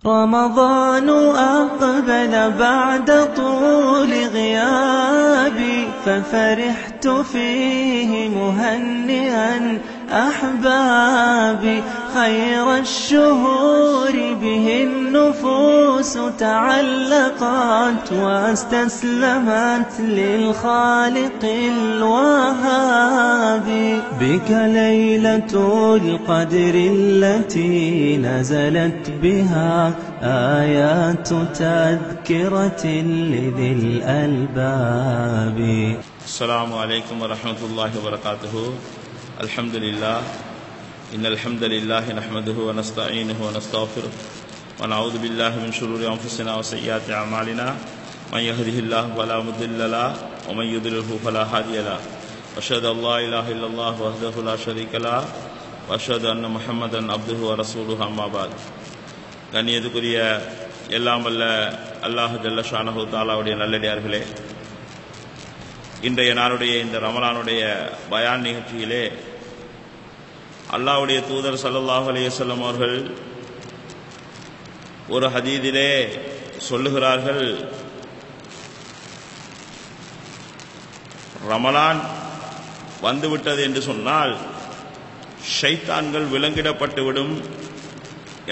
رمضان أقبل بعد طول غيابي ففرحت فيه مهنئا أحبابي خير الشهور به النفوس تعلقت واستسلمت للخالق الوهاب بك ليلة القدر التي نزلت بها آيات تذكرة لذي الألباب. السلام عليكم ورحمة الله وبركاته. الحمد لله إن الحمد لله نحمده ونستعينه ونستغفره ونعوذ بالله من شرور أنفسنا وسيئات أعمالنا من يهده الله فلا مضل له ومن يضلله فلا هادي له وأشهد أن لا إله إلا الله وحده لا شريك له وأشهد أن محمدا عبده ورسوله أما بعد. கண்ணியத்துக்குரிய எல்லாம் வல்ல அல்லாஹ் ஜல்ல ஷானஹு தஆலாவுடைய நல்லடியார்களே, இன்றைய நாளுடைய இந்த ரமலானுடைய பயான் நிகழ்ச்சியிலே அல்லாஹ்வுடைய தூதர் ஸல்லல்லாஹு அலைஹி வஸல்லம் அவர்கள் ஒரு ஹதீஸிலே சொல்லுகிறார்கள், ரமலான் வந்துவிட்டது என்று சொன்னால் ஷைத்தான்கள் விலங்கிடப்பட்டுவிடும்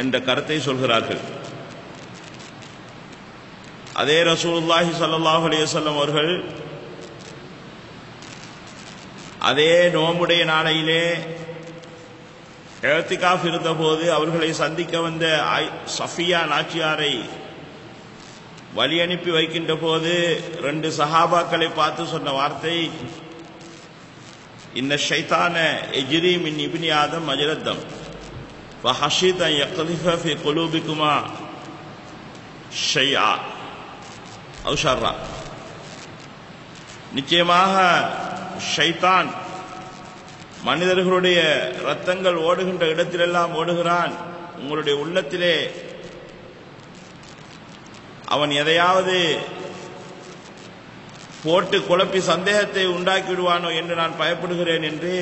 என்ற கருத்தை சொல்கிறார்கள். அதே ரசூலுல்லாஹி ஸல்லல்லாஹு அலைஹி வஸல்லம் அவர்கள் அதே நோம்புடைய நாளையிலே இஅ்திகாஃப் இருந்தபோது அவர்களை சந்திக்க வந்த சஃபியா நாச்சியாரை வழி அனுப்பி வைக்கின்ற போது 2 சஹாபாக்களை பார்த்து சொன்ன வார்த்தை, இன்ன ஷைத்தான எஜ்ரி மின் இப்னி ஆதம் மஜ்ரத்தம் فحشيت أن يقذف في قلوبكما شيئا أو شرا. நிச்சயமாக ஷைத்தான் மனிதர்களுடைய இரத்தங்கள் ஓடுகின்ற இடத்திலெல்லாம் ஓடுகிறான். உங்களுடைய உள்ளத்திலே அவன் எதையாவது போட்டு குழப்பி சந்தேகத்தை உண்டாக்கி விடுவானோ என்று நான் பயப்படுகிறேன் என்று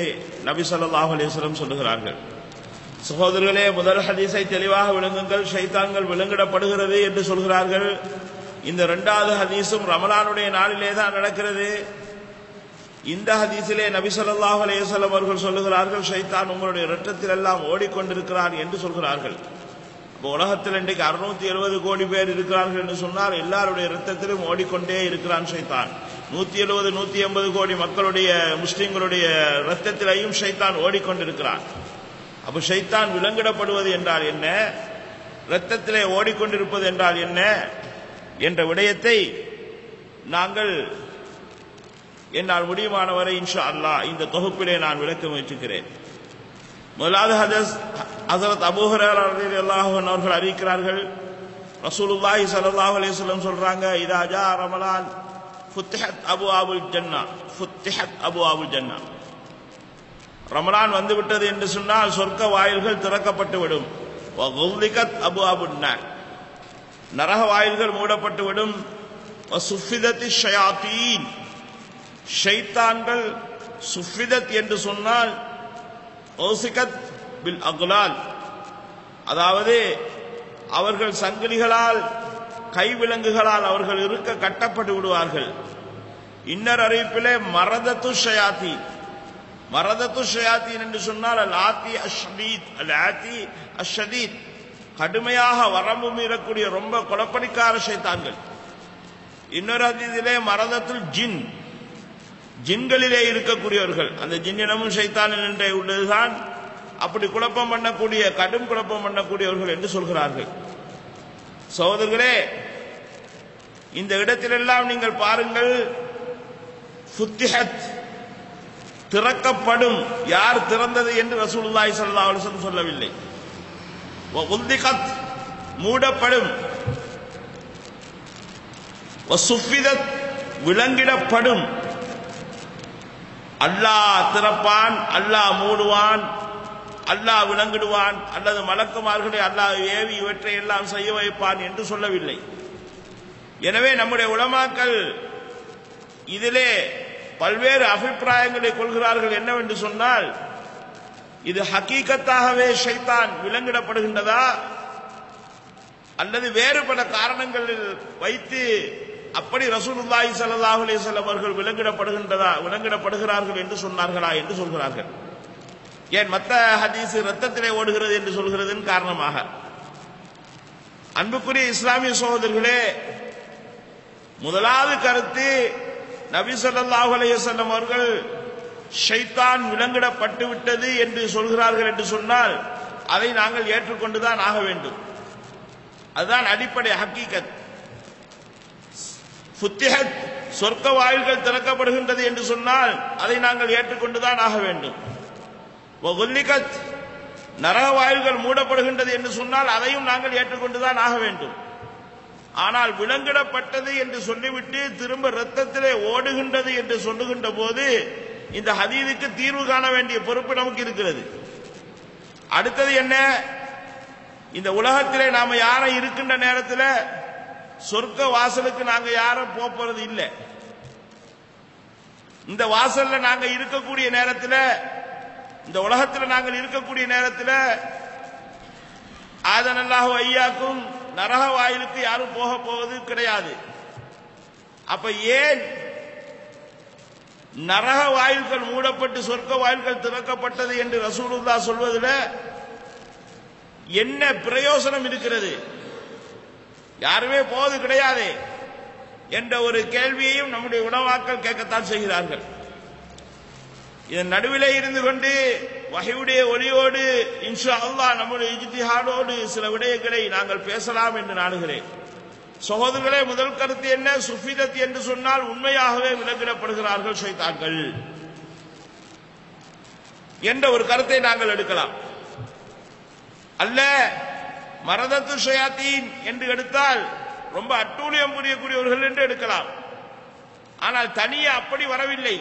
நபி ஸல்லல்லாஹு அலைஹி வஸல்லம் சொல்லுகிறார்கள். சகோதரர்களே, முதல் ஹதீஸை தெளிவாக விளங்குங்கள். ஷைத்தான்கள் விலங்கிடப்படுகிறது என்று சொல்கிறார்கள். இந்த 2வது ஹதீஸும் ரமலானுடைய நாளிலே தான் நடக்கிறது. இந்த ஹதீஸிலே நபி ஸல்லல்லாஹு அலைஹி வஸல்லம் அவர்கள் சொல்லுகிறார்கள், ஷைத்தான் உங்களுடைய இரத்தத்தில் எல்லாம் ஓடிக்கொண்டிருக்கிறான் என்று சொல்கிறார்கள். இப்போ உலகத்தில் இன்றைக்கு 670 கோடி பேர் இருக்கிறார்கள் என்று சொன்னால் எல்லாருடைய இரத்தத்திலும் ஓடிக்கொண்டே இருக்கிறான் ஷைத்தான். 170 180 கோடி மக்களுடைய முஸ்லிம்களுடைய இரத்தத்திலையும் ஷைத்தான் ஓடிக்கொண்டிருக்கிறான். அப்ப ஷைத்தான் விலங்கிடப்படுவது என்றால் என்ன, இரத்தத்திலே ஓடிக்கொண்டிருப்பது என்றால் என்ன என்ற விடயத்தை நாங்கள் என்னால் முடியுமானவரை இன்ஷா அல்லாஹ் இந்த தொகுப்பிலே நான் விளக்க முயற்சிக்கிறேன். முதலாவது ஹஜ்ரத் அபூ ஹுரைரா ரலியல்லாஹு அன்ஹு அவர்கள் அறிவிக்கிறார்கள், ரசூலுல்லாஹி ஸல்லல்லாஹு அலைஹி வஸல்லம் சொல்றாங்க, இதா ஜா ரமலான் ஃபுத்திஹத் அபுவாபுல் ஜன்னah ஃபுத்திஹத் அபுவாபுல் ஜன்னah. ரமலான் வந்துவிட்டது என்று சொன்னால் சொர்க்க வாயில்கள் திறக்கப்பட்டு விடும். வகுல்லிகத் அபுவாபுன் நார், நரக வாயில்கள் மூடப்பட்டு விடும். வசுஃபிதத்தி ஷயாத்தீன், ஷைத்தான்கள் சுஃபிதத் என்று சொன்னால் ஓசிகத் பில் அக்லால், அதாவது அவர்கள் சங்கிலிகளால் கைவிலங்குகளால் அவர்கள் இருக்க கட்டப்பட்டு விடுவார்கள். இன்னர் அறிவிப்பிலே மரதத்து ஷயாத்தீன், மரதத்து ஷயாத்தீன் என்று சொன்னால் அல் ஆத்தி அஷ்ஷதீத், அல் ஆத்தி அஷ்ஷதீத், கடுமையாக வரம்பு மீறக்கூடிய ரொம்ப குழப்படிக்கார ஷைத்தான்கள். இன்னொரு ஹதீஸிலே மரதத்துல் ஜின், ஜின்களிலே இருக்கக்கூடியவர்கள், அந்த ஜின்னினமும் ஷைத்தான் என்றே உள்ளதுதான். அப்படி குழப்பம் பண்ணக்கூடிய கடும் குழப்பம் பண்ணக்கூடியவர்கள் என்று சொல்கிறார்கள். சகோதரர்களே, இந்த இடத்திலெல்லாம் நீங்கள் பாருங்கள், ஃபுத்திஹத் திறக்கப்படும். யார் திறந்தது என்று ரசூலுல்லாஹி ஸல்லல்லாஹு அலைஹி வஸல்லம் சொல்லவில்லை. வஉல்திகத் மூடப்படும். வசுஃபிதத் விலங்கிடப்படும். அல்லாஹ் திறப்பான், அல்லாஹ் மூடுவான், அல்லாஹ் விலங்கிடுவான், அல்லது மலக்குமார்களை அல்லாஹ் ஏவி இவற்றை எல்லாம் செய்ய வைப்பான் என்று சொல்லவில்லை. எனவே நம்முடைய உலமாக்கள் இதிலே பல்வேறு அபிப்பிராயங்களை கொள்கிறார்கள். என்னவென்று சொன்னால், இது ஹகீகத்தாகவே ஷைத்தான் விலங்கிடப்படுகின்றதா அல்லது வேறு பல காரணங்களில் வைத்து அப்படி ரசூலுல்லாஹி ஸல்லல்லாஹு அலைஹி வஸல்லம் அவர்கள் விலங்கிடப்படுகிறார்கள் என்று சொன்னார்களா என்று சொல்கிறார்கள். ஏன் மத்த ஹதீஸ் ரத்தத்திலே ஓடுகிறது என்று சொல்கிறதன் காரணமாக. அன்புக்குரிய இஸ்லாமிய சகோதரர்களே, முதலாவது கருத்து, நபி ஸல்லல்லாஹு அலைஹி வஸல்லம் அவர்கள் ஷைத்தான் விலங்கிடப்பட்டு விட்டது என்று சொல்கிறார்கள் என்று சொன்னால் அதை நாங்கள் ஏற்றுக்கொண்டுதான் ஆக வேண்டும். அதுதான் அடிப்படை ஹக்கீகத். ஃபுத்திஹத், சொர்க்க வாயில்கள் திறக்கப்படுகின்றது என்று சொன்னால் அதை நாங்கள் ஏற்றுக்கொண்டுதான் ஆக வேண்டும். வகுல்லிகத், நரக வாயில்கள் மூடப்படுகின்றது என்று சொன்னால் அதையும் நாங்கள் ஏற்றுக்கொண்டுதான் ஆக வேண்டும். ஆனால் விலங்கிடப்பட்டது என்று சொல்லிவிட்டு திரும்ப இரத்தத்திலே ஓடுகின்றது என்று சொல்லுகின்ற போது இந்த ஹதீஸுக்கு தீர்வு காண வேண்டிய பொறுப்பு நமக்கு இருக்கிறது. அடுத்தது என்ன? இந்த உலகத்திலே நாம யாரும் இருக்கின்ற நேரத்தில் சொர்க்க வாசலுக்கு நாங்க யாரும் போறது இல்லை. இந்த வாசல்ல நாங்க இருக்கக்கூடிய நேரத்தில், இந்த உலகத்தில் நாங்கள் இருக்கக்கூடிய நேரத்தில் ஆதனல்லாஹு ஐயாக்கும் நரக வாயிலுக்கு யாரும் போவது கிடையாது. அப்ப ஏன் நரக வாயில்கள் மூடப்பட்டு சொர்க்க வாயில்கள் திறக்கப்பட்டது என்று ரசூலுல்லாஹ் சொல்வதில் என்ன பிரயோசனம் இருக்கிறது? யாருமே போவது கிடையாது என்ற ஒரு கேள்வியையும் நம்முடைய உலமாக்கள் கேட்கத்தான் செய்கிறார்கள். இதன் நடுவிலே இருந்து கொண்டு வஹீயுடைய ஒளியோடு இன்ஷா அல்லாஹ் நம்முடைய இஜ்திஹாடோடு சில விடயங்களை நாங்கள் பேசலாம் என்று நாடுகிறேன். சகோதரர்களே, முதல் கருத்து என்ன? சுஃபிதத் என்று சொன்னால் உண்மையாகவே விலங்கிடப்படுகிறார்கள் ஷைத்தான்கள் என்ற ஒரு கருத்தை நாங்கள் எடுக்கலாம். அல்ல மரதத்து ஷயாத்தீன் என்று எடுத்தால் ரொம்ப அட்டூழியம் புரியக்கூடியவர்கள் என்று எடுக்கலாம். ஆனால் தனியே அப்படி வரவில்லை.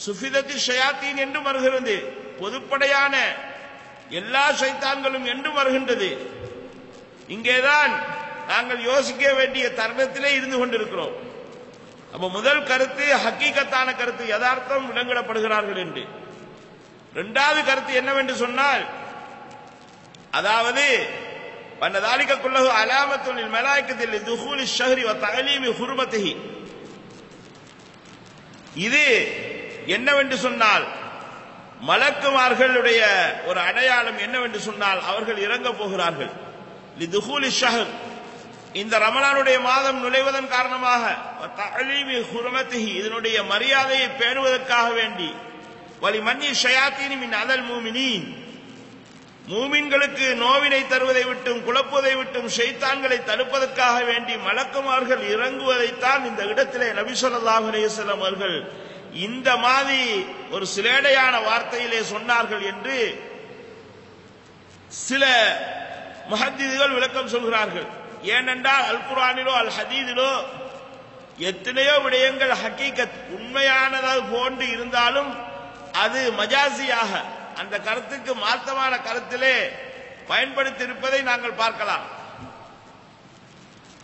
சுஃபிதத்து ஷயாத்தீன் என்றும் வருகிறது, பொதுப்படையான எல்லா ஷைத்தான்களும் என்றும் வருகின்றது. இங்கேதான் நாங்கள் யோசிக்க வேண்டிய தருணத்திலே இருந்து கொண்டிருக்கிறோம். அப்ப முதல் கருத்து ஹக்கீகத்தான கருத்து, யதார்த்தம் விலங்கிடப்படுகிறார்கள் என்று. இரண்டாவது கருத்து என்னவென்று சொன்னால், அதாவது வன்னதாலிக குல்லஹு அலாமத்துல் மலாயிகத்தில் துஹூலி ஷஹ்ரி வ தஅலீமி ஹுர்மத்திஹி. இது என்னவென்று சொன்னால், மலக்குமார்களுடைய ஒரு அடையாளம் என்னவென்று சொன்னால் அவர்கள் இறங்க போகிறார்கள். லிதுஹூலி ஷஹர், இந்த ரமலானுடைய மாதம் நுழைவதன் காரணமாக, தஅலீமி ஹுர்மத்திஹி, இதனுடைய மரியாதையை பேணுவதற்காக வேண்டி, வலிமன்னி ஷயாத்தீனி மின் அதல் மூமினீன், மூமின்களுக்கு நோவினை தருவதை விட்டும் குழப்புவதை விட்டும் ஷைத்தான்களை தடுப்பதற்காக வேண்டி மலக்குமார்கள் இறங்குவதைத்தான் இந்த இடத்திலே நபி ஸல்லல்லாஹு அலைஹி வஸல்லம் அவர்கள் இந்த மாதிரி ஒரு சிலேடையான வார்த்தையிலே சொன்னார்கள் என்று சில முஹத்திதுகள் விளக்கம் சொல்கிறார்கள். ஏனென்றால் அல் குர்ஆனிலோ அல் ஹதீஸிலோ எத்தனையோ விடயங்கள் ஹக்கீகத் உண்மையானதாக போன்று இருந்தாலும் அது மஜாசியாக அந்த கருத்துக்கு மாற்றமான கருத்திலே பயன்படுத்தி இருப்பதை நாங்கள் பார்க்கலாம்.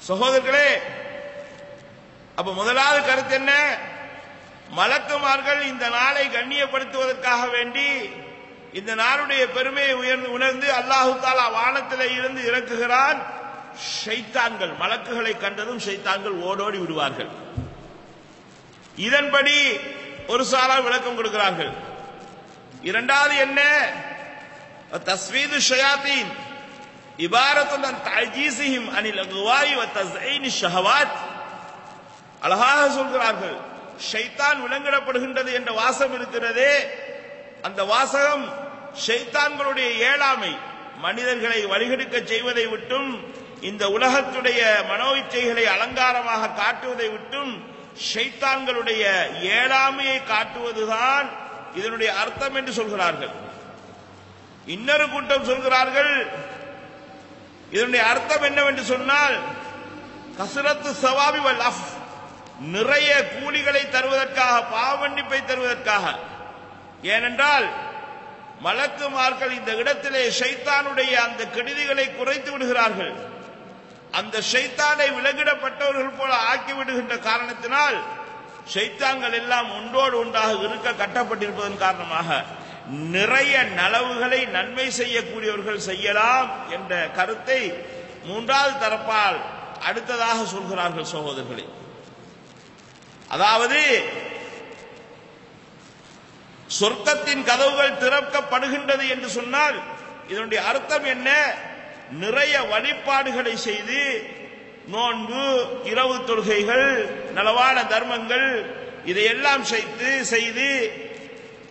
சகோதரர்களே, அப்ப முதலாவது கருத்து என்ன? மலக்குமார்கள் இந்த நாளை கண்ணியப்படுத்துவதற்காக வேண்டி, இந்த நாளுடைய பெருமையை உணர்ந்து அல்லாஹு தஆலா வானத்திலே இருந்து இறக்குகிறான். ஷைத்தான்கள், மலக்குகளை கண்டதும் ஷைத்தான்கள் ஓடோடி விடுவார்கள். இதன்படி ஒரு சாரார் விளக்கம் கொடுக்கிறார்கள். இரண்டாவது என்ன? தஸ்வீது ஷயாத்தீன் இபாரத்துன் அன் தஅஜீஸிஹிம் அனில் அக்வாய் வ தஸ்ஈனி ஷஹவாத். அழகாக சொல்கிறார்கள், ஷைத்தான் விலங்கிடப்படுகின்றது என்ற வாசகம் இருக்கிறதே, அந்த வாசகம் ஷைத்தான்களுடைய ஏழாமை, மனிதர்களை வழிகெடுக்க செய்வதை விட்டும் இந்த உலகத்துடைய மனோ இச்சைகளை அலங்காரமாக காட்டுவதை விட்டும் ஷைத்தான்களுடைய ஏழாமையை காட்டுவதுதான் இதனுடைய அர்த்தம் என்று சொல்கிறார்கள். இன்னொரு கூட்டம் சொல்கிறார்கள், இதனுடைய அர்த்தம் என்னவென்று சொன்னால் கஸ்ரத்து ஸவாபி வல் அஃப், நிறைய கூலிகளை தருவதற்காக, பாவமன்னிப்பை தருவதற்காக. ஏனென்றால் மலக்குமார்கள் இந்த இடத்திலே ஷைத்தானுடைய அந்த கெடுதிகளை குறைத்து விடுகிறார்கள். அந்த ஷைத்தானை விலங்கிடப்பட்டவர்கள் போல ஆக்கிவிடுகின்ற காரணத்தினால் ஷைத்தான்கள் எல்லாம் ஒன்றோடு ஒன்றாக இருக்க கட்டப்பட்டிருப்பதன் காரணமாக நிறைய நலவுகளை நன்மை செய்யக்கூடியவர்கள் செய்யலாம் என்ற கருத்தை மூன்றாவது தரப்பால் அடுத்ததாக சொல்கிறார்கள் சகோதரர்களே. அதாவது சொர்க்கத்தின் கதவுகள் திறக்கப்படுகின்றது என்று சொன்னால் இதனுடைய அர்த்தம் என்ன? நிறைய வழிபாடுகளை செய்து, நோன்பு, இரவு தொழுகைகள், நலவான தர்மங்கள் இதையெல்லாம் செய்து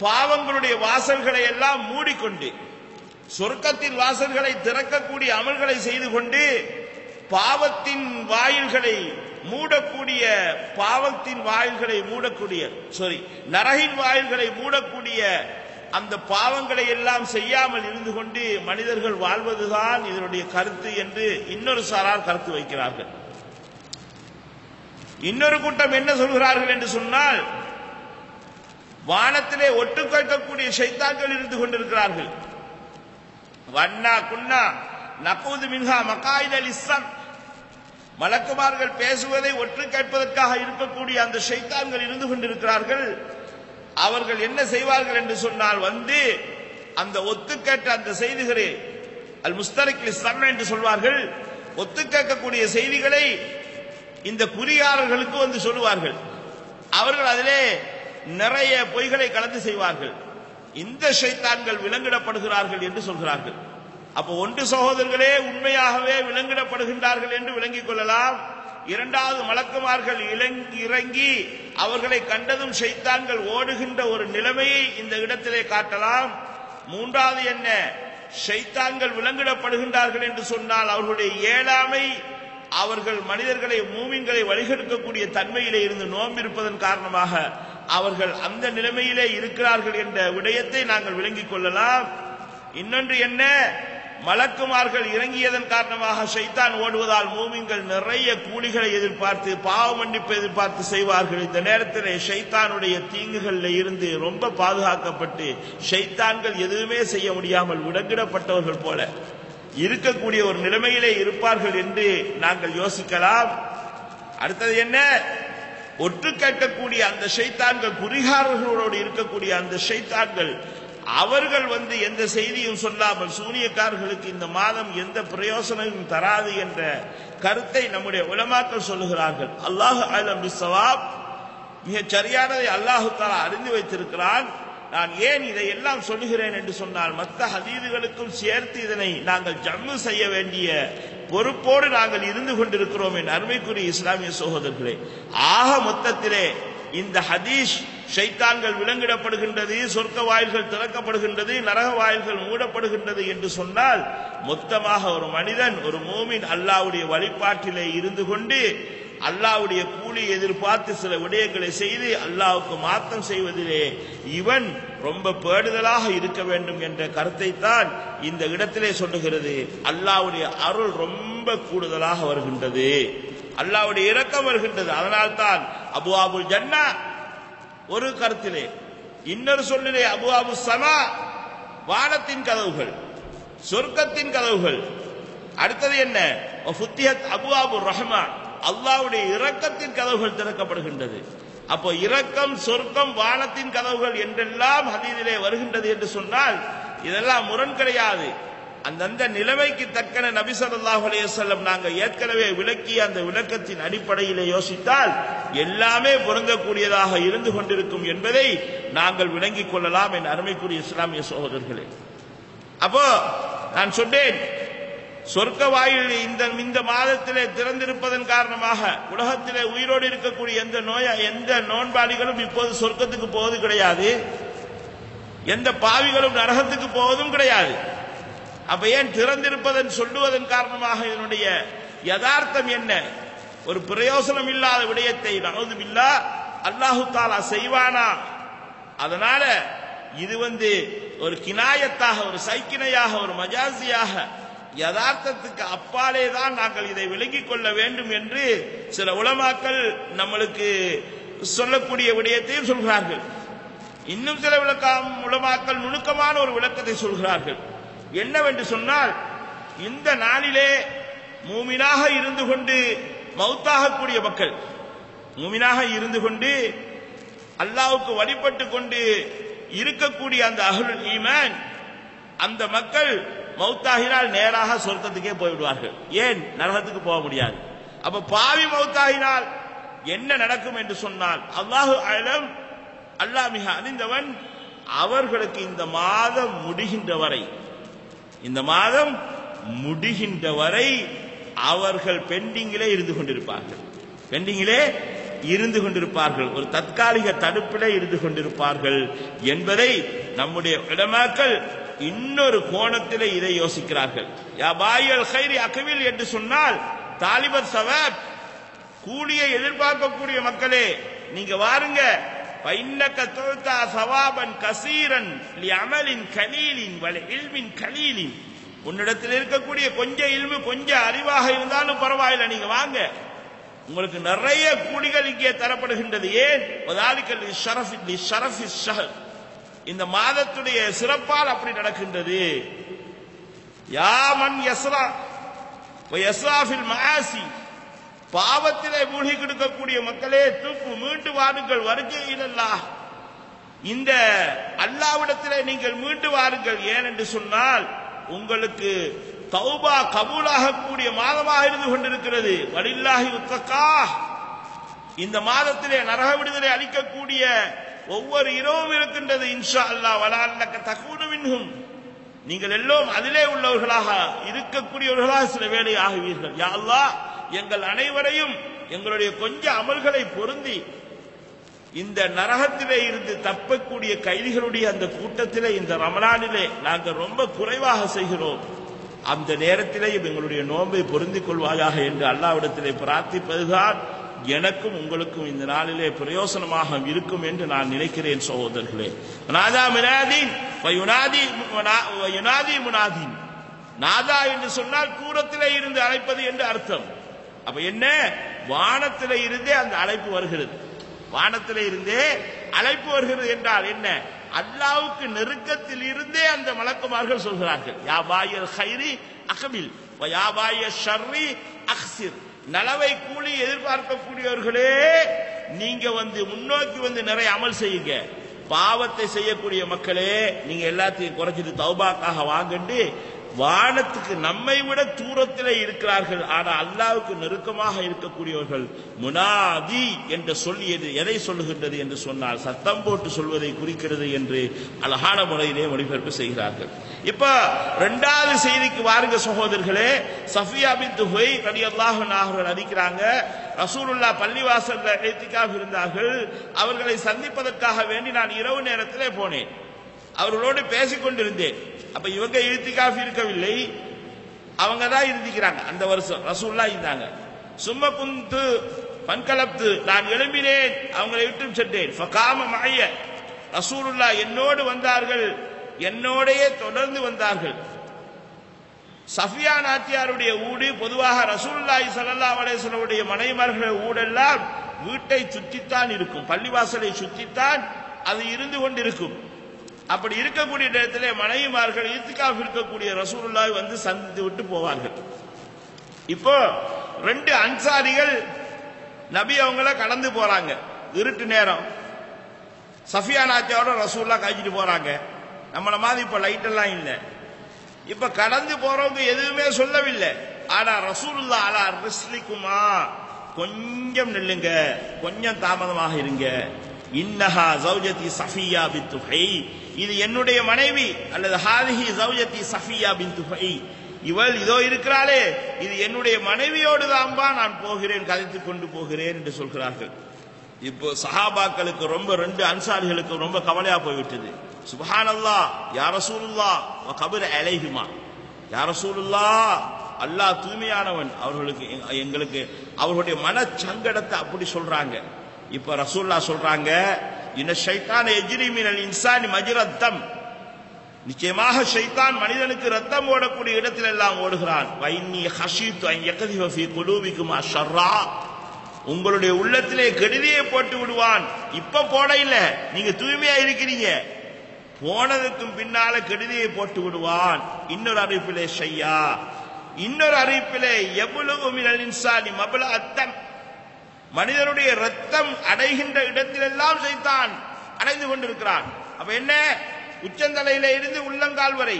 பாவங்களுடைய வாசல்களை எல்லாம் மூடிக்கொண்டு, சொர்க்கத்தின் வாசல்களை திறக்கக்கூடிய அமல்களை செய்து கொண்டு பாவத்தின் வாயில்களை மூடக்கூடிய நரகின் வாயில்களை மூடக்கூடிய அந்த பாவங்களை எல்லாம் செய்யாமல் இருந்து கொண்டு மனிதர்கள் வாழ்வதுதான் இதனுடைய கருத்து என்று இன்னொரு சாரார் கருத்து வைக்கிறார்கள். இன்னொரு கூட்டம் என்ன சொல்கிறார்கள் என்று சொன்னால், வானத்திலே ஒட்டு கேட்கக்கூடிய ஷைத்தான்கள் இருந்து கொண்டிருக்கிறார்கள். வண்ணா குன்னா நகூது மின்ஹா மகாயிதல் இஸ்ஸம், மலக்குமார்கள் பேசுவதை ஒற்று கேட்பதற்காக இருக்கக்கூடிய அந்த ஷைத்தான்கள் இருந்து கொண்டிருக்கிறார்கள். அவர்கள் என்ன செய்வார்கள் என்று சொன்னால், வந்து அந்த ஒத்து கேட்ட அந்த செய்திகளை அல் முஸ்தரிக் லிஸ்ஸம் என்று சொல்வார்கள். ஒத்து கேட்கக்கூடிய செய்திகளை இந்த குறியாளர்களுக்கு வந்து சொல்லுவார்கள். அவர்கள் அதிலே நிறைய பொய்களை கலந்து செய்வார்கள். இந்த ஷைத்தான்கள் விலங்கிடப்படுகிறார்கள் என்று சொல்கிறார்கள். அப்போ ஒன்று சகோதரர்களே, உண்மையாகவே விலங்கிடப்படுகின்றார்கள் என்று விளங்கிக் கொள்ளலாம். இரண்டாவது, மலக்குமார்கள் இறங்கி அவர்களை கண்டதும் ஷைத்தான்கள் ஓடுகின்ற ஒரு நிலைமையை இந்த இடத்திலே காட்டலாம். மூன்றாவது என்ன, ஷைத்தான்கள் விலங்கிடப்படுகின்றார்கள் என்று சொன்னால் அவர்களுடைய ஏழாமை, அவர்கள் மனிதர்களை மூமின்களை வழிகெடுக்கக்கூடிய தன்மையிலே இருந்து நோம்பிருப்பதன் காரணமாக அவர்கள் அந்த நிலைமையிலே இருக்கிறார்கள் என்ற விடயத்தை நாங்கள் விளங்கிக் கொள்ளலாம். இன்னொன்று என்ன, மலக்குமார்கள் இறங்கியதன் காரணமாக ஷைத்தான் ஓடுவதால் மூமின்கள் நிறைய கூலிகளை எதிர்பார்த்து, பாவ மன்னிப்பு எதிர்பார்த்து செய்வார்கள். இந்த நேரத்தில் ஷைத்தானுடைய தீங்குகளில் இருந்து ரொம்ப பாதுகாக்கப்பட்டு ஷைத்தான்கள் எதுவுமே செய்ய முடியாமல் விலங்கிடப்பட்டவர்கள் போல இருக்கக்கூடிய ஒரு நிலைமையிலே இருப்பார்கள் என்று நாங்கள் யோசிக்கலாம். அடுத்தது என்ன, ஒற்று கேட்கக்கூடிய அந்த ஷைத்தான்கள், குறிகாரர்களோடு இருக்கக்கூடிய அந்த ஷைத்தான்கள், அவர்கள் வந்து எந்த செய்தியும் சொல்லாமல் சூனியக்காரர்களுக்கு இந்த மாதம் எந்த பிரயோசனமும் தராது என்ற கருத்தை நம்முடைய உலமாக்கள் சொல்லுகிறார்கள். அல்லாஹ் அலம் பிஸ்ஸவாப், மிக சரியானதை அல்லாஹு தஆலா அறிந்து வைத்திருக்கிறான். நான் ஏன் இதையெல்லாம் சொல்லுகிறேன் என்று சொன்னால், மற்ற ஹதீதுகளுக்கும் சேர்த்து இதனை நாங்கள் ஜம்மு செய்ய வேண்டிய பொறுப்போடு நாங்கள் இருந்து கொண்டிருக்கிறோம் என் அருமைக்குரிய இஸ்லாமிய சகோதரர்களே. ஆக மொத்தத்திலே இந்த ஹதீஸ் ஷைத்தான்கள் விலங்கிடப்படுகின்றது, சொர்க்க வாயில்கள் திறக்கப்படுகின்றது, நரக வாயில்கள் மூடப்படுகின்றது என்று சொன்னால், மொத்தமாக ஒரு மனிதன், ஒரு மூமின் அல்லாஹ்வுடைய வழிபாட்டிலே இருந்து கொண்டு அல்லாஹ்வுடைய கூலி எதிர்பார்த்து சில விடயங்களை செய்து அல்லாஹ்வுக்கு மாத்தம் செய்வதிலே இவன் ரொம்ப பேடுதலாக இருக்க வேண்டும் என்ற கருத்தை தான் இந்த இடத்திலே சொல்லுகிறது. அல்லாஹ்வுடைய அருள் ரொம்ப கூடுதலாக வருகின்றது, அல்லாஹ்வுடைய இரக்கம் வருகின்றது. அதனால்தான் அபுவாபுல் ஜன்னா ஒரு கருத்திலே, இன்னொரு சொல்லிலே அபுவாபு ஸமா, வானத்தின் கதவுகள், சொர்க்கத்தின் கதவுகள். அடுத்தது என்ன, ஃபுத்திஹத் அபுவாபு ரஹ்மா, அல்லாஹ்வுடைய இரக்கத்தின் கதவுகள் திறக்கப்படுகின்றது. அப்போ இரக்கம், சொர்க்கம், வானத்தின் கதவுகள் என்றெல்லாம் ஹதீஸிலே வருகின்றது என்று சொன்னால் இதெல்லாம் முரண் கிடையாது. அந்தந்த நிலைமைக்கு தக்கன நபி ஸல்லல்லாஹு அலைஹி வஸல்லம் நாங்கள் ஏற்கனவே விளக்கிய அந்த விளக்கத்தின் அடிப்படையிலே யோசித்தால் எல்லாமே பொருந்தக்கூடியதாக இருந்து கொண்டிருக்கும் என்பதை நாங்கள் விளங்கிக் கொள்ளலாம் என் அருமைக்குரிய இஸ்லாமிய சகோதரர்களே. அப்போ நான் சொன்னேன், சொர்க்க வாயில் இந்த மாதத்திலே திறந்திருப்பதன் காரணமாக உலகத்திலே உயிரோடு இருக்கக்கூடிய எந்த நோன்பாளிகளும் இப்போது சொர்க்கத்துக்கு போவது கிடையாது, எந்த பாவிகளும் நரகத்துக்கு போவதும் கிடையாது. அப்ப ஏன் திறந்திருப்பதன் சொல்லுவதன் காரணமாக இதனுடைய யதார்த்தம் என்ன? ஒரு பிரயோசனம் இல்லாத விடயத்தை நஅூது பில்லாஹ் அல்லாஹு தஆலா செய்வானா? அதனால இது ஒரு கினாயத்தாக, ஒரு சைக்கிணையாக, ஒரு மஜாசியாக, யதார்த்தத்துக்கு அப்பாலே தான் நாங்கள் இதை விளங்கிக் கொள்ள வேண்டும் என்று சில உலமாக்கள் நம்மளுக்கு சொல்லக்கூடிய விடயத்தையும் சொல்கிறார்கள். இன்னும் சில உலமாக்கள் நுணுக்கமான ஒரு விளக்கத்தை சொல்கிறார்கள். என்னவென்று சொன்னால், இந்த நாளிலே மூமினாக இருந்து கொண்டு மௌத்தாகக்கூடிய மக்கள், மூமினாக இருந்து கொண்டு அல்லாஹ்வுக்கு வழிபட்டு கொண்டு இருக்கக்கூடிய அந்த அஹ்லுல் ஈமான், அந்த மக்கள் மௌத்தாகினால் நேராக சொர்க்கத்துக்கே போய்விடுவார்கள். ஏன் நரகத்துக்கு போக முடியாது? அப்ப பாவி மௌத்தாகினால் என்ன நடக்கும் என்று சொன்னால் அல்லாஹு அலம், அல்லாஹ் மிக அறிந்தவன். அவர்களுக்கு இந்த மாதம் முடிகின்ற வரை அவர்கள் பெண்டிங்கிலே இருந்து கொண்டிருப்பார்கள், ஒரு தற்காலிக தடுப்பிலே இருந்து கொண்டிருப்பார்கள் என்பதை நம்முடைய உலமாக்கள் இன்னொரு கோணத்திலே இதை யோசிக்கிறார்கள். யா பாயல் கைரி அகவில் என்று சொன்னால் தாலிபத் சவாப், கூலியை எதிர்பார்க்கக்கூடிய மக்களே நீங்க வாருங்க. பைன்னக துல்தா சவாபன் கசீரன் லிஅமலின் கலீலின் வல இல்மின் கலீலின். உன்னிடத்தில் இருக்கக்கூடிய கொஞ்சம் இல்மு, கொஞ்சம் அறிவாக இருந்தாலும் பரவாயில்லை, நீங்க வாங்க, உங்களுக்கு நிறைய கூலிகள் இங்கே தரப்படுகின்றது. ஏன்? இந்த மாதத்துடைய சிறப்பால் அப்படி நடக்கின்றது. யாமன் யஸ்ரா வயஸ்ராஃபில் மஆசி, பாவத்திலே மூழ்கி கிடக்கக்கூடிய மக்களே தூக்கு மீண்டு வாருங்கள், வருகையிலல்லாஹ், இந்த அல்லாஹ்விடத்திலே நீங்கள் மீண்டு வாருங்கள். ஏன் என்று சொன்னால் உங்களுக்கு தௌபா கபூலாகக்கூடிய மாதமாக இருந்து கொண்டிருக்கிறது. வலில்லாஹி உத்தகா, இந்த மாதத்திலே நரக விடுதலை அளிக்கக்கூடிய ஒவ்வொரு இரவும் இருக்கின்றது. இன்ஷா அல்லாஹ் வலஅல்லக தகூனு மின்ஹும், நீங்கள் எல்லோரும் அதிலே உள்ளவர்களாக இருக்கக்கூடியவர்களாக சில வேளை ஆகுவீர்கள். யா அல்லாஹ், எங்கள் அனைவரையும் எங்களுடைய கொஞ்ச அமல்களை பொருந்தி இந்த நரகத்திலே இருந்து தப்பக்கூடிய கைதிகளுடைய அந்த கூட்டத்திலே இந்த ரமலானிலே நாங்கள் ரொம்ப குறைவாக செய்கிறோம். அந்த நேரத்திலேயும் எங்களுடைய நோன்பை பொருந்திக் கொள்வாயாக என்று அல்லாஹ்விடத்திலே பிரார்த்திப்பதுதான் எனக்கும் உங்களுக்கும் இந்த நாளிலே பிரயோசனமாக இருக்கும் என்று நான் நினைக்கிறேன் சகோதரர்களே. நாதா முனாதீன் முனாதீன், நாதா என்று சொன்னால் தூரத்திலே இருந்து அழைப்பது என்று அர்த்தம். அப்ப என்ன? வானத்திலே இருந்தே அந்த அழைப்பு வருகிறது. வானத்திலே இருந்தே அழைப்பு வருகிறது என்றால் என்ன? அல்லாஹ்வுக்கு நெருக்கத்தில் இருந்தே அந்த மலக்குமார்கள் சொல்கிறார்கள், யா பாயல் கைரி அகபில் வ யா பாய ஷர்ரி அக்ஸிர். நலவை கூலி எதிர்பார்க்கக்கூடியவர்களே நீங்க முன்னோக்கி நிறைய அமல் செய்யுங்க. பாவத்தை செய்யக்கூடிய மக்களே நீங்க எல்லாத்தையும் குறைச்சிட்டு தௌபாக்காக வாங்கண்டு. வானத்துக்கு நம்மை விட தூரத்திலே இருக்கிறார்கள், ஆனால் அல்லாஹ்வுக்கு நெருக்கமாக இருக்கக்கூடியவர்கள். முனாதி என்ற சொல்லியது எதை சொல்லுகின்றது என்று சொன்னால் சத்தம் போட்டு சொல்வதை குறிக்கிறது என்று அழகான முறையிலே மொழிபெயர்ப்பு செய்கிறார்கள். இப்ப இரண்டாவது செய்திக்கு வாருங்க சகோதரர்களே. சஃபியா பின்த் ஹுவை ரலியல்லாஹு அன்ஹா அவர்கள் அறிக்கிறாங்க, ரசூலுல்லாஹ் பள்ளிவாசல்ல இத்திகாஃப் இருந்தார்கள். அவர்களை சந்திப்பதற்காக வேண்டி நான் இரவு நேரத்திலே போனேன், அவர்களோடு பேசிக் கொண்டிருந்தேன். அப்ப இவங்க இத்திகாஃப் இருக்கவில்லை, அவங்க தான் இருந்திக்கிறாங்க. அந்த வருஷம் ரசூலுல்லாஹ் இருந்தாங்க. சும்ம குந்து பன்கலப்து, நான் எழும்பினேன், அவங்களை விட்டு சென்றேன். ஃபகாம மஅய்ய, ரசூலுல்லாஹ் என்னோடு வந்தார்கள், என்னோடையே தொடர்ந்து வந்தார்கள். சஃபியா நாத்தியாருடைய ஊடு பொதுவாக ரசூலுல்லாஹி ஸல்லல்லாஹு அலைஹி வஸல்லம் மனைவிமார்கள் ஊடெல்லாம் வீட்டை சுற்றித்தான் இருக்கும், பள்ளிவாசலை சுற்றித்தான் அது இருந்து கொண்டிருக்கும். அப்படி இருக்கக்கூடிய இடத்திலே மனைவிமார்கள் இத்திகாஃப் இருக்கக்கூடிய ரசூலுல்லாஹி சந்தித்து விட்டு போவார்கள். இப்போ ரெண்டு அன்சாரிகள் நபி அவங்கள கடந்து போறாங்க, இருட்டு நேரம். சஃபியா நாத்தியாவோட ரசூலுல்லாஹ் கழிச்சிட்டு போறாங்க. நம்மள மாதிரி இப்ப லைட் எல்லாம் இல்லை. இப்ப கடந்து போறவங்க எதுவுமே சொல்லவில்லை. ஆனா ரசூலுல்லாஹ் அலா ரிஸ்லிக்குமா, கொஞ்சம் நில்லுங்க, கொஞ்சம் தாமதமாக இருங்க. இன்னஹா ஜௌஜதி சஃபியா பின்த் ஹுவை, இது என்னுடைய மனைவி, அல்லது ஹாதிஹி ஜௌஜதி சஃபியா பின்த் ஹுவை, இவள் இதோ இருக்கிறாளே இது என்னுடைய மனைவியோடு தான்பா நான் போகிறேன், கதைத்துக் கொண்டு போகிறேன் என்று சொல்கிறார்கள். இப்போ சஹாபாக்களுக்கு ரெண்டு அன்சாரிகளுக்கு ரொம்ப கவலையா போய்விட்டது. சுப்ஹானல்லாஹ் யா ரசூலுல்லாஹ் வ கபர அலைஹிமா, யா ரசூலுல்லாஹ் அல்லாஹ் தூய்மையானவன், அவர்களுக்கு எங்களுக்கு அவர்களுடைய மனச்சங்கடத்தை அப்படி சொல்றாங்க. இப்ப ரசூலுல்லாஹ் சொல்றாங்க, இன்ன ஷைத்தான் யஜ்ரி மினல் இன்சானி மஜ்ரத் தம், நிச்சயமாக ஷைத்தான் மனிதனுக்கு ரத்தம் ஓடக்கூடிய இடத்தில் எல்லாம் ஓடுகிறான். வைன்னி ஹஷீத்து அன் யக்திஃப ஃபீ குலூபிக்கும் அஷ்ஷர்ரா, உங்களுடைய உள்ளத்திலே கெடுதியை போட்டு விடுவான். இப்ப போட இல்ல, நீங்க தூய்மையா இருக்கிறீங்க, போனதுக்கும் பின்னால கெடுதியை போட்டு விடுவான். இன்னொரு அறிவிப்பிலே ஷையா, இன்னொரு அறிவிப்பிலே யபுலுகு மினல் இன்சானி மப்லஅத் தம், மனிதனுடைய ரத்தம் அடைகின்ற இடத்திலெல்லாம் ஷைத்தான் அடைந்து கொண்டிருக்கிறான். அப்ப என்ன? உச்சந்தலையில இருந்து உள்ளங்கால் வரை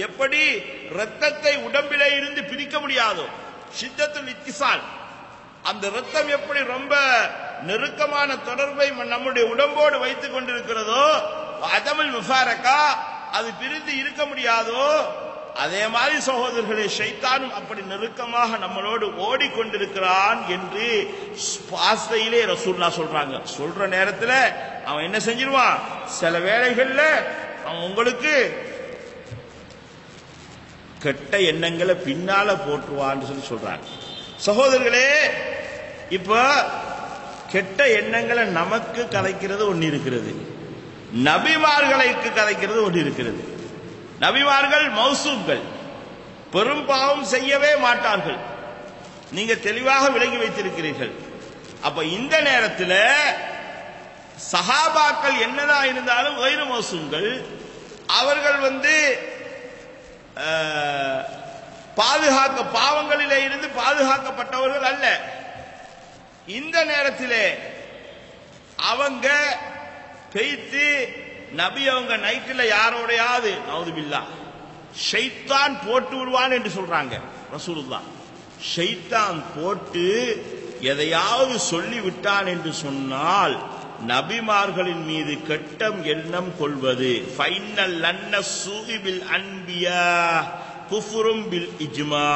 எப்படி இரத்தத்தை உடம்பிலே இருந்து பிரிக்க முடியாதோ, ஷித்தத்துல் இத்திசால், அந்த இரத்தம் எப்படி ரொம்ப நெருக்கமான தொடர்பை நம்முடைய உடம்போடு வைத்துக் கொண்டிருக்கிறதோ, அதமல் முஃபாரகா, அது பிரிந்து இருக்க முடியாதோ, அதே மாதிரி சகோதரர்களே ஷைத்தானும் அப்படி நெருக்கமாக நம்மளோடு ஓடிக்கொண்டிருக்கிறான் என்று பாஸ்தையிலே ரசூலுல்லாஹ் சொல்றாங்க. சொல்ற நேரத்தில் அவன் என்ன செஞ்சிருவான், சில வேளைகள்ல அவன் உங்களுக்கு கெட்ட எண்ணங்களை பின்னால போட்டுவான்னு சொல்லி சொல்றாங்க. சகோதரர்களே, இப்ப கெட்ட எண்ணங்களை நமக்கு கலைக்கிறது ஒன்று இருக்கிறது, நபிமார்களுக்கு கலைக்கிறது ஒன்று இருக்கிறது. நபிமார்கள் மௌசூம்கள், பெரும் பாவம் செய்யவே மாட்டார்கள். நீங்க தெளிவாக விளங்கி வைத்திருக்கிறீர்கள். அப்ப இந்த நேரத்தில் சஹாபாக்கள் என்னதான் இருந்தாலும் வைரு மௌசூம்கள், அவர்கள் பாவங்களிலே இருந்து பாதுகாக்கப்பட்டவர்கள் அல்ல. இந்த நேரத்திலே அவங்க பெய்த்து நபி அவங்க நைட்டில் யாரோடையாவது நவுதுபில்லா ஷைத்தான் போட்டு விடுவான் என்று சொல்றாங்க ரசூலுல்லாஹ். ஷைத்தான் போட்டு எதையாவது சொல்லி விட்டான் என்று சொன்னால் நபிமார்களின் மீது கெட்டம் எண்ணம் கொள்வது ஃபைனல் லன்ன சூஇபில் அன்பியா குஃப்ரும் பில் இஜ்மா.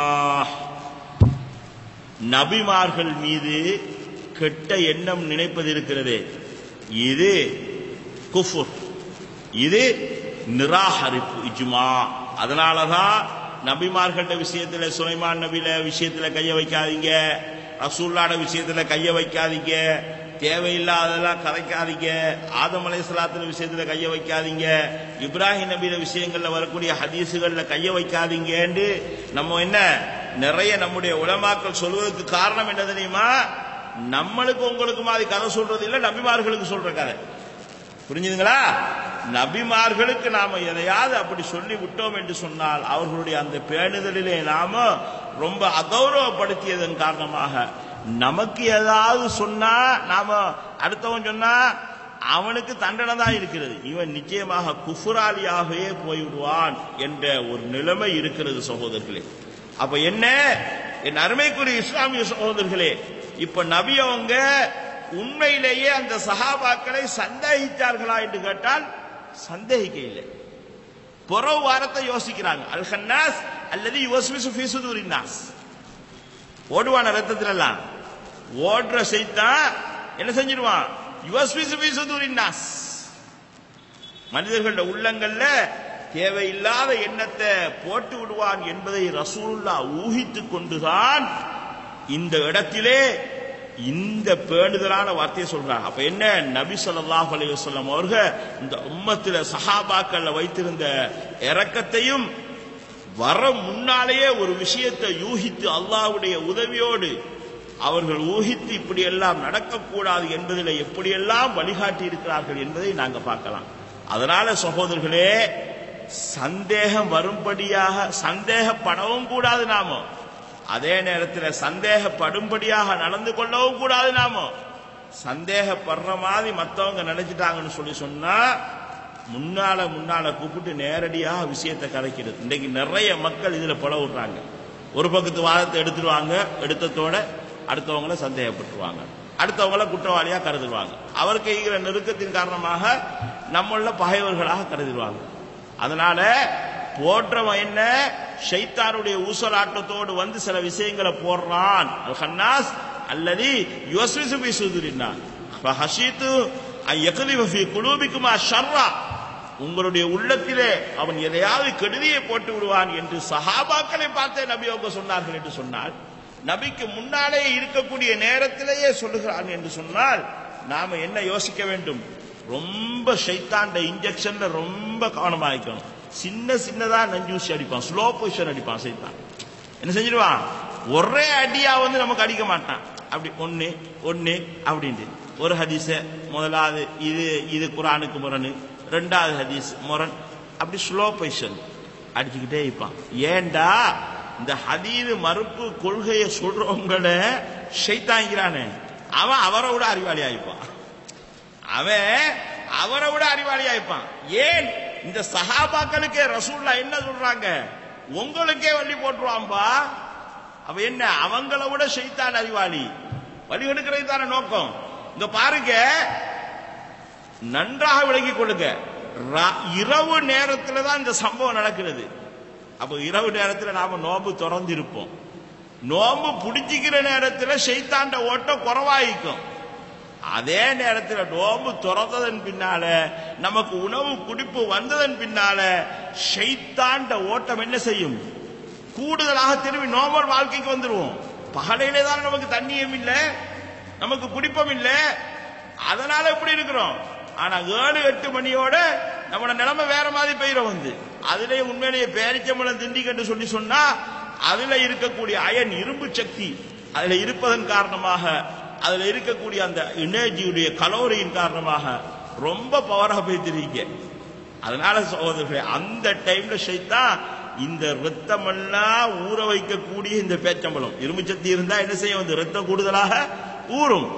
நபிமார்கள் மீது கெட்ட எண்ணம் நினைப்பது இருக்கிறது, இது குஃபுர், இது நிராகரிப்பு, இஜ்மா. அதனாலதான் நபிமார்கள விஷயத்தில், சுலைமான் நபியில விஷயத்தில் கைய வைக்காதீங்க, ரசூலுல்லாஹ் விஷயத்தில் கைய வைக்காதீங்க, தேவையில்லாதெல்லாம் கதைக்காதீங்க, ஆதம் அலைஹிஸ்ஸலாத்தின் விஷயத்தில் கைய வைக்காதீங்க, இப்ராஹிம் நபியில விஷயங்கள்ல வரக்கூடிய ஹதீசுகள்ல கைய வைக்காதீங்கன்னு நம்ம என்ன நிறைய நம்முடைய உலமாக்கள் சொல்வதற்கு காரணம் என்ன தெரியுமா? நம்மளுக்கு உங்களுக்கு மாதிரி கதை சொல்றது இல்லை, நபிமார்களுக்கு சொல்ற கதை. புரிஞ்சுதுங்களா? நபிமார்களுக்கு நாம எதையாவது அப்படி சொல்லி விட்டோம் என்று சொன்னால் அவர்களுடைய அந்த பேணுதலிலே நாம ரொம்ப அகௌரவப்படுத்தியதன் காரணமாக நமக்கு ஏதாவது சொன்னா, நாம அடுத்தவன் சொன்னா அவனுக்கு தண்டனை தான் இருக்கிறது, இவன் நிச்சயமாக குஃபுராலியாகவே போய்விடுவான் என்ற ஒரு நிலைமை இருக்கிறது சகோதரர்களே. அப்ப என்ன, என் அருமைக்குரிய இஸ்லாமிய சகோதரர்களே, இப்ப நபி அவங்க உண்மையிலேயே அந்த சஹாபாக்களை சந்தேகித்தார்களா என்று கேட்டால் சந்தேகிக்க இல்லை. புறவு வாரத்தை யோசிக்கிறாங்க. அல் ஹன்னாஸ் அல்லது யுவஸ்விசு ஃபீ சுதூரின் நாஸ், ஓடுவான ரத்தத்துல எல்லாம் ஓடுற செய்தான் என்ன செஞ்சிருவான், யுவஸ்விசு ஃபீ சுதூரின் நாஸ், மனிதர்களோட உள்ளங்கள்ல தேவையில்லாத எண்ணத்தை போட்டு விடுவான் என்பதை ரசூலுல்லாஹ் ஊகித்துக் கொண்டுதான் இந்த இடத்திலே இந்த பேணுதலான வார்த்தையை சொல்றாங்க. அப்ப என்ன, நபி ஸல்லல்லாஹு அலைஹி வஸல்லம் அவர்கள் இந்த உம்மத்தில சஹாபாக்கள்ல வைத்திருந்த இரக்கத்தையும் வர முன்னாலேயே ஒரு விஷயத்தை யூகித்து அல்லாஹ்வுடைய உதவியோடு அவர்கள் ஊகித்து இப்படி எல்லாம் நடக்கக்கூடாது என்பதில் எப்படியெல்லாம் வழிகாட்டி இருக்கிறார்கள் என்பதை நாங்க பார்க்கலாம். அதனால சகோதரர்களே, சந்தேகம் வரும்படியாக சந்தேகப்படவும் கூடாது நாம, அதே நேரத்தில் சந்தேகப்படும்படியாக நடந்து கொள்ளவும் கூடாது நாம. சந்தேகப்படுற மாதிரி மற்றவங்க நினைச்சிட்டாங்கன்னு சொல்லி சொன்னா முன்னால கூப்பிட்டு நேரடியாக விஷயத்தை கரைக்கிறது. இன்றைக்கு நிறைய மக்கள் இதுல பல விடுறாங்க. ஒரு பக்கத்து வாதத்தை எடுத்துருவாங்க, எடுத்ததோட அடுத்தவங்கள சந்தேகப்பட்டுருவாங்க, அடுத்தவங்கள குற்றவாளியா கருதுவாங்க, அவருக்கு இருக்கிற நெருக்கத்தின் காரணமாக நம்மள பகைவர்களாக கருதுவாங்க. அதனால போற்றவன் என்ன, ஷைத்தானுடைய ஊசலாட்டத்தோடு வந்து சில விஷயங்களை போடுறான். அல் ஹன்னாஸ் அல்லதி யுவஸ்விசு ஃபீ சுதூரின் நாஸ் ஃபஹஷீது அன் யக்லிப ஃபீ குலூபிக்குமா ஷர்ரா, உங்களுடைய உள்ளத்திலே அவன் எதையாவது கெடுதியை போட்டு விடுவான் என்று சஹாபாக்களை பார்த்தே நபி அவங்க சொன்னார்கள் என்று சொன்னால், நபிக்கு முன்னாலே இருக்கக்கூடிய நேரத்திலேயே சொல்லுகிறான் என்று சொன்னால் நாம என்ன யோசிக்க வேண்டும், ரொம்ப ஷைத்தாண்ட இன்ஜெக்ஷன்ல ரொம்ப கவனமா இருக்கணும். சின்னதா நஞ்சூசி அடிப்பான், ஸ்லோ பொசிஷன் அடிப்பான் சைத்தான். என்ன செஞ்சிருவான், ஒரே அடியா வந்து நமக்கு அடிக்க மாட்டான். அப்படி ஒன்னு அப்படின்ட்டு ஒரு ஹதீஸ முதலாவது இது குர்ஆனுக்கு முரணு, ரெண்டாவது ஹதீஸ் முரண், அப்படி ஸ்லோ பொசிஷன் அடிச்சுக்கிட்டே இருப்பான். ஏண்டா இந்த ஹதீது மறுப்பு கொள்கையை சொல்றவங்கள ஷைத்தாங்கிறானே அவன் அவரை விட அறிவாளி ஆயிப்பான். அவன் அவரை விட அறிவாளி ஆயிப்பான். ஏன் இந்த சஹாபாக்களுக்கே ரசூலுல்லாஹ் என்ன சொல்றாங்க, உங்களுக்கே வழி போட்டுருவான்பா. அவ என்ன, அவங்கள விட ஷைத்தான் அறிவாளி, வழி எடுக்கிறது தானே நோக்கம். இங்க பாருங்க, நன்றாக விளங்கிக் கொள்ளுங்க. இரவு நேரத்தில் தான் இந்த சம்பவம் நடக்கிறது. அப்ப இரவு நேரத்தில் நாம நோம்பு திறந்து இருப்போம். நோம்பு பிடிச்சிக்கிற நேரத்தில் ஷைத்தாண்ட ஓட்டம் குறவாயிக்கும். அதே நேரத்தில் நோம்பு திறந்ததன் பின்னால, நமக்கு உணவு குடிப்பு வந்ததன் பின்னால ஷைத்தாண்ட ஓட்டம் என்ன செய்யும், கூடுதலாக திரும்பி நோம்பல் வாழ்க்கைக்கு வந்துருவோம். பகலையிலே தான் நமக்கு தண்ணியும் இல்லை, நமக்கு குடிப்பம் இல்லை, அதனால எப்படி இருக்கிறோம். ஆனா 7-8 மணியோட நம்மளோட நிலைமை வேற மாதிரி பெய்யும். வந்து அதுலயே உண்மையிலேயே பேரிச்சம்பளம் திண்டிக்கட்டு சொல்லி சொன்னா, அதுல இருக்கக்கூடிய அயன் இரும்பு சக்தி அதுல இருப்பதன் காரணமாக, அதுல இருக்கக்கூடிய அந்த எனர்ஜியுடைய கலோரியின் காரணமாக ரொம்ப பவராக போய்த்திருக்கீங்க. அதனால சகோதரர்களே, அந்த டைம்ல ஷைத்தான் இந்த ரத்தமெல்லாம் ஊற வைக்கக்கூடிய இந்த பேச்சம்பளம் இரும்பு சக்தி இருந்தா என்ன செய்யும், வந்து ரத்தம் கூடுதலாக ஊறும்.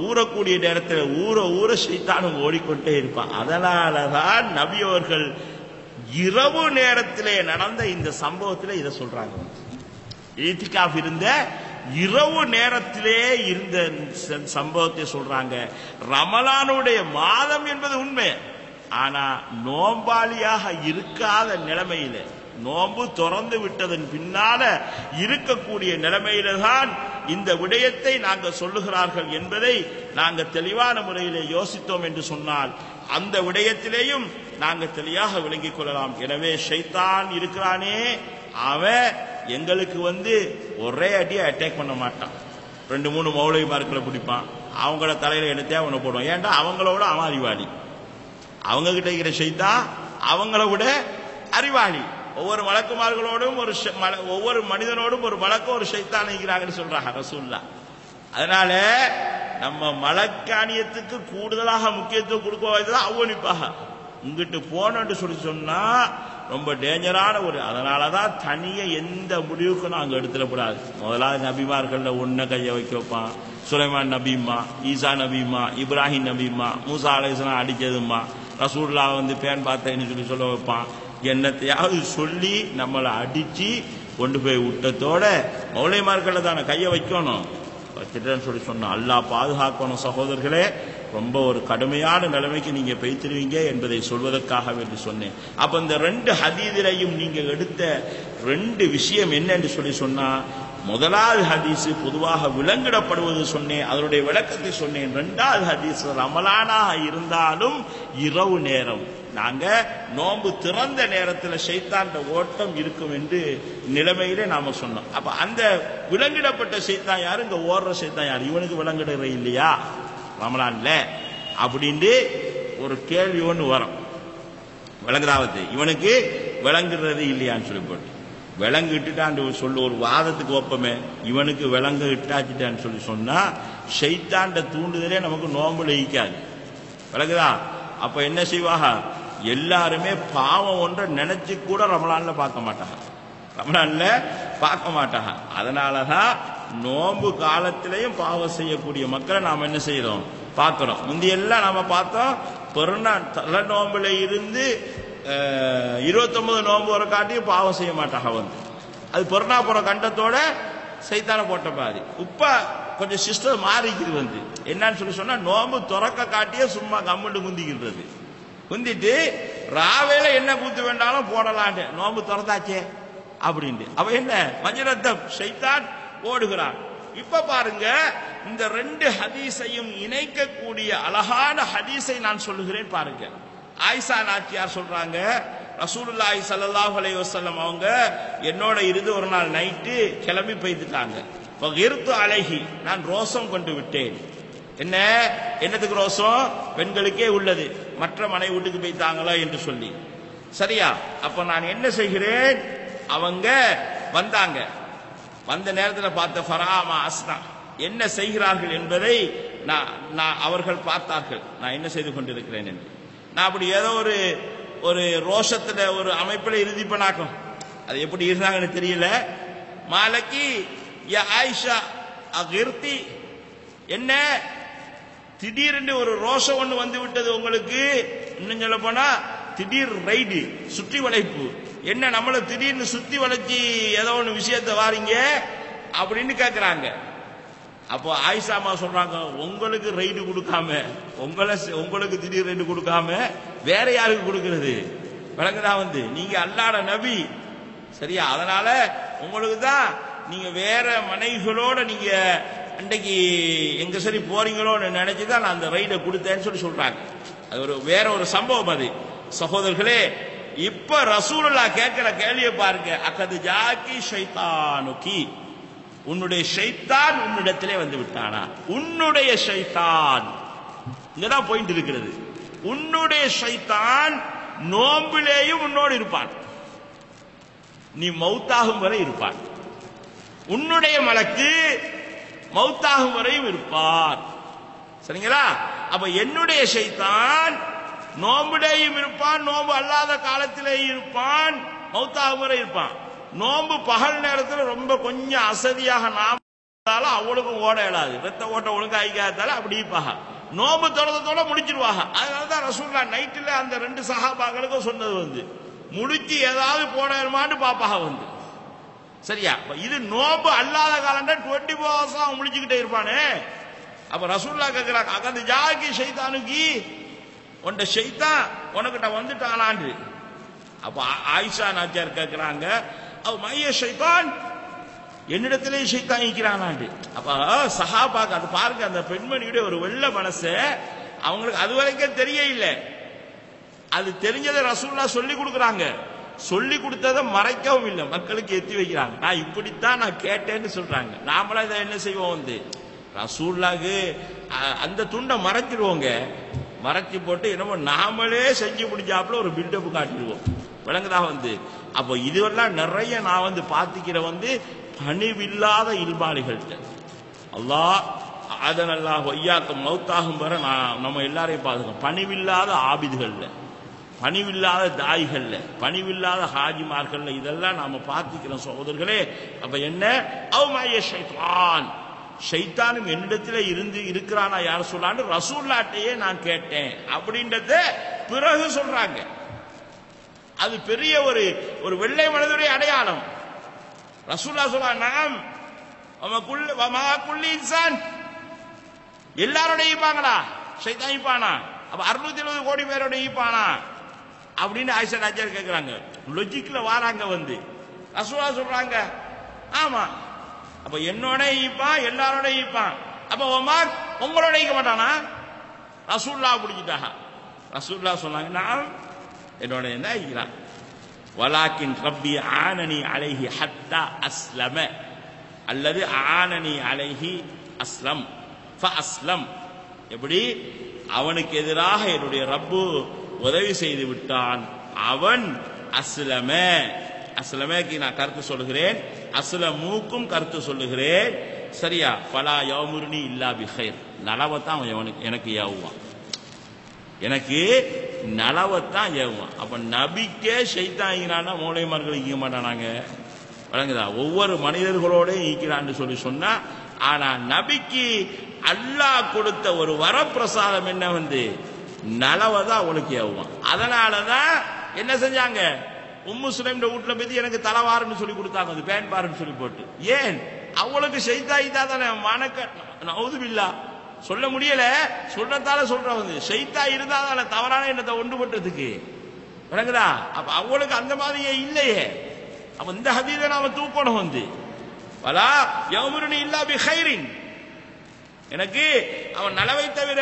ஊறக்கூடிய நேரத்தில் ஊற ஊற ஷைத்தானும் ஓடிக்கொண்டே இருப்பான். அதனாலதான் நபி அவர்கள் இரவு நேரத்திலே நடந்த இந்த சம்பவத்திலே இதை சொல்றாங்க. இத்திகாஃப் இருந்த இரவு நேரத்திலே இருந்த சம்பவத்தை சொல்றாங்க. ரமலானுடைய மாதம் என்பது உண்மை, ஆனா நோம்பாளியாக இருக்காத நிலைமையில, நோம்பு திறந்து விட்டதன் பின்னால இருக்கக்கூடிய நிலைமையில தான் இந்த விடயத்தை நாங்கள் சொல்லுகிறார்கள் என்பதை நாங்கள் தெளிவான முறையிலே யோசித்தோம் என்று சொன்னால், அந்த விடயத்திலேயும் நாங்கள் தெளிவாக விளங்கிக் கொள்ளலாம். எனவே ஷைத்தான் இருக்கிறானே, அவன் எங்களுக்கு வந்து ஒரே அடியை அட்டாக் பண்ண மாட்டான். 2-3 மௌலவிமார்களை பிடிப்பான், அவங்கள தலையில எடுத்தே அவனை போடுவான். ஏன்டா அவங்களோட அவன் அறிவாளி. அவங்க கிட்ட இருக்கிற ஷைத்தான் அவங்கள விட அறிவாளி. ஒவ்வொரு மலக்குமார்களோடும் ஒவ்வொரு மனிதனோடும் ஒரு மலக்கும் ஒரு ஷைத்தான் இருக்கிறாங்கன்னு சொல்றாங்க ரசூலுல்லாஹ். அதனால நம்ம மலக்கானியத்துக்கு கூடுதலாக முக்கியத்துவம் கொடுக்க அவ்வளிப்பாக இங்கிட்டு போனோன்னு சொல்லி சொன்னா ரொம்ப டேஞ்சரான ஒரு. அதனாலதான் தனிய எந்த முடிவுக்கும் நாங்க எடுத்துடக்கூடாது. முதலாவது நபிமார்கள் ஒன்ன கைய வைக்க வைப்பான். சுலைமான் நபிமா, ஈசா நபிமா, இப்ராஹிம் நபிமா, மூசா அலைஹிஸ்ஸலாம் அடிச்சதுமா, ரசூலுல்லாஹ் வந்து பேன் பார்த்தேன்னு சொல்லி சொல்ல வைப்பான். என்னத்தையாவது சொல்லி நம்மளை அடிச்சு கொண்டு போய் விட்டத்தோட மௌலைமார்களை தானே கையை வைக்கணும். வச்சுட்டேன்னு சொல்லி சொன்னோம். அல்லாஹ் பாதுகாக்கணும் சகோதரர்களே. ரொம்ப ஒரு கடுமையான நிலைமைக்கு நீங்க பெய்திருவீங்க என்பதை சொல்வதற்காக வேண்டி சொன்னேன். அப்ப இந்த 2 ஹதீஸிலையும் நீங்க எடுத்த 2 விஷயம் என்ன என்று சொல்லி சொன்னா, முதலாவது ஹதீஸ் பொதுவாக விலங்கிடப்படுவது சொன்னேன், அதனுடைய விளக்கத்தை சொன்னேன். 2வது ஹதீஸ் ரமலானாக இருந்தாலும் இரவு நேரம், நாங்க நோன்பு திறந்த நேரத்தில் ஷைத்தான் ஓட்டம் இருக்கும் என்று நிலைமையிலே நாம சொன்னோம். அப்ப அந்த விலங்கிடப்பட்ட ஷைத்தான் யாரு, இங்க ஓடுற ஷைத்தான் யாரு, இவனுக்கு விலங்கிடுற இல்லையா ரமலான்ல அப்படின்னு ஒரு கேள்வி ஒன்று வரும். விளங்குதாவது இவனுக்கு விளங்குறது இல்லையான்னு சொல்லி போட்டு விளங்கிட்டான்னு சொல்லு ஒரு வாதத்துக்கு ஒப்பமே, இவனுக்கு விளங்க இட்டாச்சிட்டான்னு சொல்லி சொன்னா ஷைத்தாண்ட தூண்டுதலே நமக்கு நோம்புல ஈக்காது. விளங்குதா? அப்ப என்ன செய்வாங்க, எல்லாருமே பாவம் ஒன்றை நினைச்சு கூட ரமலான்ல பார்க்க மாட்டாங்க, ரமலான்ல பார்க்க மாட்டாங்க. அதனாலதான் நோம்பு காலத்திலையும் பாவம் செய்யக்கூடிய மக்களை நாம என்ன செய்யறோம், பார்க்கிறோம். முந்தியெல்லாம் நாம பார்த்தோம், பெருநாள் தலை நோம்புல இருந்து 29 நோம்பு வரை காட்டியும் பாவம் செய்ய மாட்டாங்க. வந்து அது பெருநாப்புற கண்டத்தோட சைத்தான போட்ட பாதி. இப்ப கொஞ்சம் சிஸ்டம் மாறிக்குது. வந்து என்னன்னு சொல்லி சொன்னா, நோம்பு துறக்க காட்டியே சும்மா கம்முண்டு குந்திக்கிறது, குந்திட்டு ராவேல என்ன கூத்து வேண்டாலும் போடலான், நோம்பு திறந்தாச்சே அப்படின்ட்டு. அவ என்ன மஞ்சரத்தம் ஷைத்தான் ஓடுகிறான். இப்ப பாருங்க, இந்த 2 ஹதீஸையும் இணைக்கக்கூடிய அழகான ஹதீஸை நான் சொல்லுகிறேன் பாருங்க. ஆயிஷா நாச்சியார் சொல்றாங்க, ரசூலுல்லாஹி ஸல்லல்லாஹு அலைஹி வஸல்லம் அவங்க என்னோட இருந்து ஒரு நாள் நைட்டு கிளம்பி போய்த்துட்டாங்க. வகிர்து அலைஹி, நான் ரோசம் கொண்டு விட்டேன். என்னத்துக்கு ரோசம்? பெண்களுக்கே உள்ளது, மற்ற மனை வீட்டுக்கு போய்த்தாங்களா என்று சொல்லி. சரியா? அப்ப நான் என்ன செய்கிறேன், அவங்க வந்தாங்க, வந்த நேரத்தில் பார்த்த ஃபராமா அஸ்னா என்ன செய்கிறார்கள் என்பதை நான் அவர்கள் பார்த்தார்கள் நான் என்ன செய்து கொண்டிருக்கிறேன் என்று. நான் அப்படி ஏதோ ஒரு ரோஷத்துல ஒரு அமைப்பில் இறுதி பண்ணாக்கும், அது எப்படி இருந்தாங்கன்னு தெரியல. மாலக்கி யா ஆயிஷா அகிர்த்தி, என்ன திடீரென்று ஒரு ரோஷம் ஒன்று வந்து விட்டது உங்களுக்கு, இன்னும் சொல்ல போனா திடீர் ரைடு, சுற்றி வளைப்பு. என்ன நம்மள திடீர்னு சுத்தி வளைச்சி ஏதோ ஒன்று விஷயத்தை வாரீங்க அப்படின்னு கேட்கிறாங்க. அப்போ ஆயிஷாமா சொல்றாங்க, உங்களுக்கு ரைடு கொடுக்காம, உங்களுக்கு திடீர் ரைடு கொடுக்காம வேற யாருக்கு கொடுக்கிறது? விளங்குதா? நீங்க அல்லாஹ்வுடைய நபி, சரியா? அதனால உங்களுக்கு தான் நீங்க வேற மனைவிகளோட நீங்க அன்றைக்கு எங்க சரி போறீங்களோன்னு நினைச்சுதான் நான் அந்த ரைடை கொடுத்தேன்னு சொல்றாங்க. அது வேற ஒரு சம்பவம். அது சகோதரர்களே, இப்ப ரசூலுல்லாஹ் கேட்கிற கேள்வியை பாருங்க. அகது ஜாக்கி ஷைத்தானுக்கி, உன்னுடைய ஷைத்தான் உன்னிடத்திலே வந்து விட்டானா? உன்னுடைய ஷைத்தான், இங்கதான் பாயிண்ட் இருக்கிறது. உன்னுடைய ஷைத்தான் நோம்பிலேயும் உன்னோடு இருப்பான், நீ மௌத்தாகும் வரை இருப்பான். உன்னுடைய மலக்கு மௌத்தாகும் வரையும் இருப்பார். சரிங்களா? அப்ப என்னுடைய ஷைத்தான் நோம்புடையும் இருப்பான், நோம்பு அல்லாத காலத்திலேயும் இருப்பான், மௌத்தாகும் வரை இருப்பான். நோம்பு பகல் நேரத்தில் ரொம்ப கொஞ்சம் அசதியாக நாம் அவளுக்கும் ஓட இயலாது, ரத்த ஓட்ட ஒழுங்கா ஆகிக்காதால அப்படி இருப்பாங்க. நோம்பு தொடர்ந்ததோட முடிச்சிருவாங்க. அதனாலதான் ரசூலுல்லாஹ் நைட்ல அந்த 2 சஹாபாக்களுக்கும் சொன்னது முடிச்சு ஏதாவது போடணுமான்னு பாப்பாக சரியா? இது நோம்பு அல்லாத காலம் 24 hours அவன் முடிச்சுக்கிட்டே இருப்பானே. அப்ப ரசூலுல்லாஹ் கேட்கிறாங்க, அகது ஜாக்கி ஷைத்தானுக்கு, உன்ட ஷைத்தான் உனக்கிட்ட வந்துட்டானான்னு. அப்ப ஆயிஷா நாச்சியார் கேட்கிறாங்க, அவ மைய ஷைத்தான், என்னிடத்திலே ஷைத்தான் இருக்கிறானாண்டு. அப்ப சஹாபாக்கு அது பாருங்க, அந்த பெண்மணியுடைய ஒரு வெள்ள மனசு அவங்களுக்கு அது வரைக்கும் தெரிய இல்லை. அது தெரிஞ்சதை ரசூலுல்லாஹ் சொல்லி கொடுக்குறாங்க. சொல்லி கொடுத்ததை மறைக்கவும் இல்லை, மக்களுக்கு எத்தி வைக்கிறாங்க. நான் இப்படித்தான் நான் கேட்டேன்னு சொல்றாங்க. நாமளா இதை என்ன செய்வோம்? ரசூலுல்லாஹ்க்கு அந்த துண்டை மறைச்சிருவோங்க, மறைச்சி போட்டு என்னமோ நாமளே செஞ்சு முடிஞ்சாப்புல ஒரு பில்டப் காட்டிடுவோம். விளங்குதா? அப்போ இதுவெல்லாம் நிறைய நான் பார்த்திக்கிற பணிவில்லாத இல்பாளிகள்கிட்ட. அல்லாஹ் அதனல்லாஹ் ஒய்யாக்கம் மௌத்தாகும் வர நம்ம எல்லாரையும் பாதுகாக்கும். பணிவில்லாத ஆபிதுகள்ல, பணிவில்லாத தாய்கள்ல, பணிவில்லாத ஹாஜிமார்கள்ல இதெல்லாம் நாம பார்த்துக்கிறோம் சகோதரர்களே. அப்ப என்ன? அவ்மாய ஷைத்தான், ஷைத்தானும் என்னிடத்துல இருந்து இருக்கிறானா யார் சொல்லான்னு ரசூலுல்லாஹ்ட்டையே நான் கேட்டேன் அப்படின்றத பிறகு சொல்றாங்க. அது பெரிய ஒரு வெள்ளை மனதுடைய அடையாளம். ரசூலுல்லாஹ் சொல்றாங்க, நாம் குல்லி இன்சான், எல்லாரோட ஈப்பாங்களா? ஷைத்தான் ஈப்பானா? அப்ப 670 கோடி பேரோட ஈப்பானா அப்படின்னு ஆயிஷா நாச்சியார் கேட்கிறாங்க. லொஜிக்ல வாராங்க. ரசூலுல்லாஹ் சொல்றாங்க, ஆமா. அப்ப என்னோட ஈப்பான், எல்லாரோட ஈப்பான். அப்ப உமர் உங்களோட ஈக்க மாட்டானா? ரசூலுல்லாஹ் பிடிச்சிட்டாங்க. ரசூலுல்லாஹ் சொன்னாங்க, நான் என்னோட என்ன ஈக்கிறான். வலாக்கின் ரப்பி ஆனனி அலைஹி ஹத்தா அஸ்லம அல்லது ஆனனி அலைஹி அஸ்லம் ஃபஅஸ்லம். எப்படி? அவனுக்கு எதிராக என்னுடைய ரப்பு உதவி செய்து விட்டான், அவன் அஸ்லம. அஸ்லமேக்கு நான் கருத்து சொல்லுகிறேன், அஸ்லமூக்கும் கருத்து சொல்லுகிறேன். சரியா? ஃபலா யௌமுர்னி இல்லா பிகைர், நலவத்தான் அவன் எனக்கு ஏவுவான், எனக்கு நலவத்தான் ஏவுவான். அப்ப நபிக்கே ஷைத்தான் ஈக்கிறான்னா மூளைமார்கள் ஈக்க மாட்டானாங்க. வழங்குதா? ஒவ்வொரு மனிதர்களோட ஈக்கிறான்னு சொன்னா, ஆனா நபிக்கு அல்லாஹ் கொடுத்த ஒரு வரப்பிரசாதம் என்ன? நலவதான் அவனுக்கு ஏவுவான். அதனாலதான் என்ன செஞ்சாங்க? உம்மு சுலைம் வீட்டுல போய் எனக்கு தலைவாருன்னு சொல்லி கொடுத்தாங்க, பேன் பாருன்னு சொல்லி போட்டு. ஏன்? அவளுக்கு ஷைத்தா தானே மனக்க நவுதுபில்லா சொல்ல முடியல, சொல்றதால சொல்ற ஷைத்தா இருந்தாதான தவறான எண்ணத்தை ஒன்று பண்றதுக்கு. விளங்குதா? அப்ப அவளுக்கு அந்த மாதிரியே இல்லையே. அப்ப இந்த ஹதீஸை நாம தூக்கணும். வலா யௌமுர்னி இல்லா பிகைரின், எனக்கு அவன் நலவை தவிர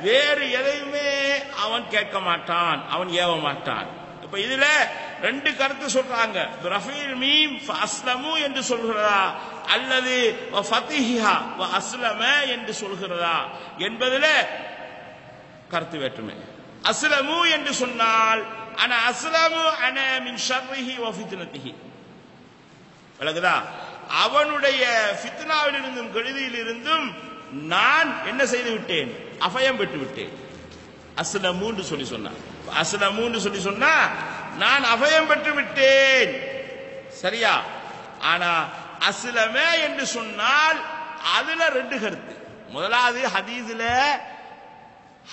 வேறு எதையுமே அவன் கேட்க மாட்டான், அவன் ஏவ மாட்டான். இப்ப இதுல 2 கருத்து சொல்றாங்க. ரஃபீல் மீம் ஃபஅஸ்லமு என்று சொல்கிறதா அல்லது ஃபதிஹா வ அஸ்லம என்று சொல்கிறதா என்பதில கருத்து வேற்றுமை. அஸ்லமு என்று சொன்னால் அன அஸ்லமு அன மின் ஷர்ரிஹி வ ஃபித்னதிஹி. விளங்குதா? அவனுடைய ஃபித்னாவிலிருந்தும் கெடுதியிலிருந்தும் நான் என்ன செய்து விட்டேன்? அபயம் பெற்று விட்டேன். அஸ்லமூன்னு சொல்லி சொன்னான். அஸ்லமூன்னு சொல்லி சொன்னா நான் அபயம் பெற்று விட்டேன். சரியா? ஆனா அஸ்லமே என்று சொன்னால் அதுல 2 கருத்து. முதலாவது ஹதீஸ்ல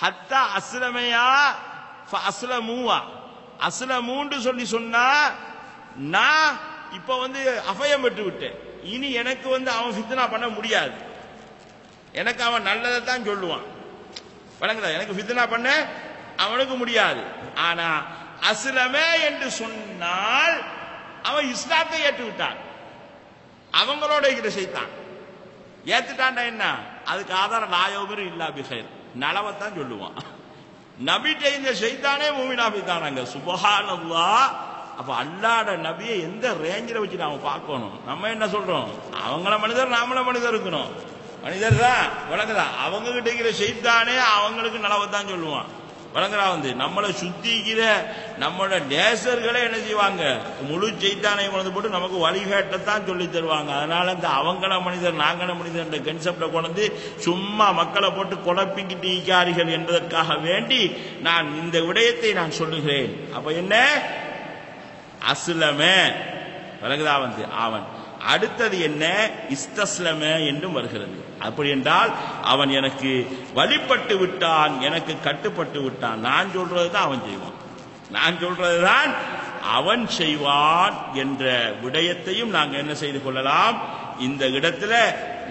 ஹத்தா அஸ்லமையா ஃபஅஸ்லமூவா, அஸ்லமூன்னு சொல்லி சொன்னா நான் இப்ப அபயம் பெற்று விட்டேன். இனி எனக்கு அவன் ஃபித்னா பண்ண முடியாது. எனக்கு அவன் நல்லதை தான் சொல்லுவான். வழங்குதா? எனக்கு ஃபித்னா பண்ண அவனுக்கு முடியாது. ஆனா அஸ்லமே என்று சொன்னால் அவன் இஸ்லாத்தை ஏற்று விட்டான். அவங்களோட இருக்கிற ஷைத்தான் ஏத்துட்டான்டா என்ன? அதுக்கு ஆதாரம் லாயோபரும் இல்லா பிஹைர், நலவத்தான் சொல்லுவான். நபிட்ட இந்த ஷைத்தானே மூமினாபித்தானாங்க. சுப்ஹானல்லாஹ். அப்ப அல்லாஹ்ட நபியை எந்த ரேஞ்சில வச்சு நாம பார்க்கணும். நம்ம என்ன சொல்றோம்? அவங்கள மனிதர், நாமள மனிதர் இருக்கணும். மனிதர் தான் வழங்குதா. அவங்க கிட்ட இருக்கிற ஷைத்தானே அவங்களுக்கு நலவத்தான் சொல்லுவான். வழங்குறா. நம்மளை சுத்திக்கிற நம்மளோட நேசர்களே என்ன செய்வாங்க? முழு சைத்தானை கொண்டு போட்டு நமக்கு வழிகாட்டத்தான் சொல்லி தருவாங்க. அதனால இந்த அவங்கள மனிதர் நாங்கள மனிதர் என்ற கன்செப்டை கொண்டு சும்மா மக்களை போட்டு குழப்பிக்கிட்டு ஈக்காரிகள் என்பதற்காக வேண்டி நான் இந்த விடயத்தை நான் சொல்லுகிறேன். அப்ப என்ன? அஸ்லம வழங்குதா. அவன் அடுத்தது என்ன? இஸ்தஸ்லம என்றும் வருகிறது. அப்படி என்றால் அவன் எனக்கு வழிபட்டு விட்டான், எனக்கு கட்டுப்பட்டு விட்டான். நான் சொல்றதுதான் அவன் செய்வான், நான் சொல்றதுதான் அவன் செய்வான் என்ற விடயத்தையும் நாங்கள் என்ன செய்து கொள்ளலாம், இந்த இடத்துல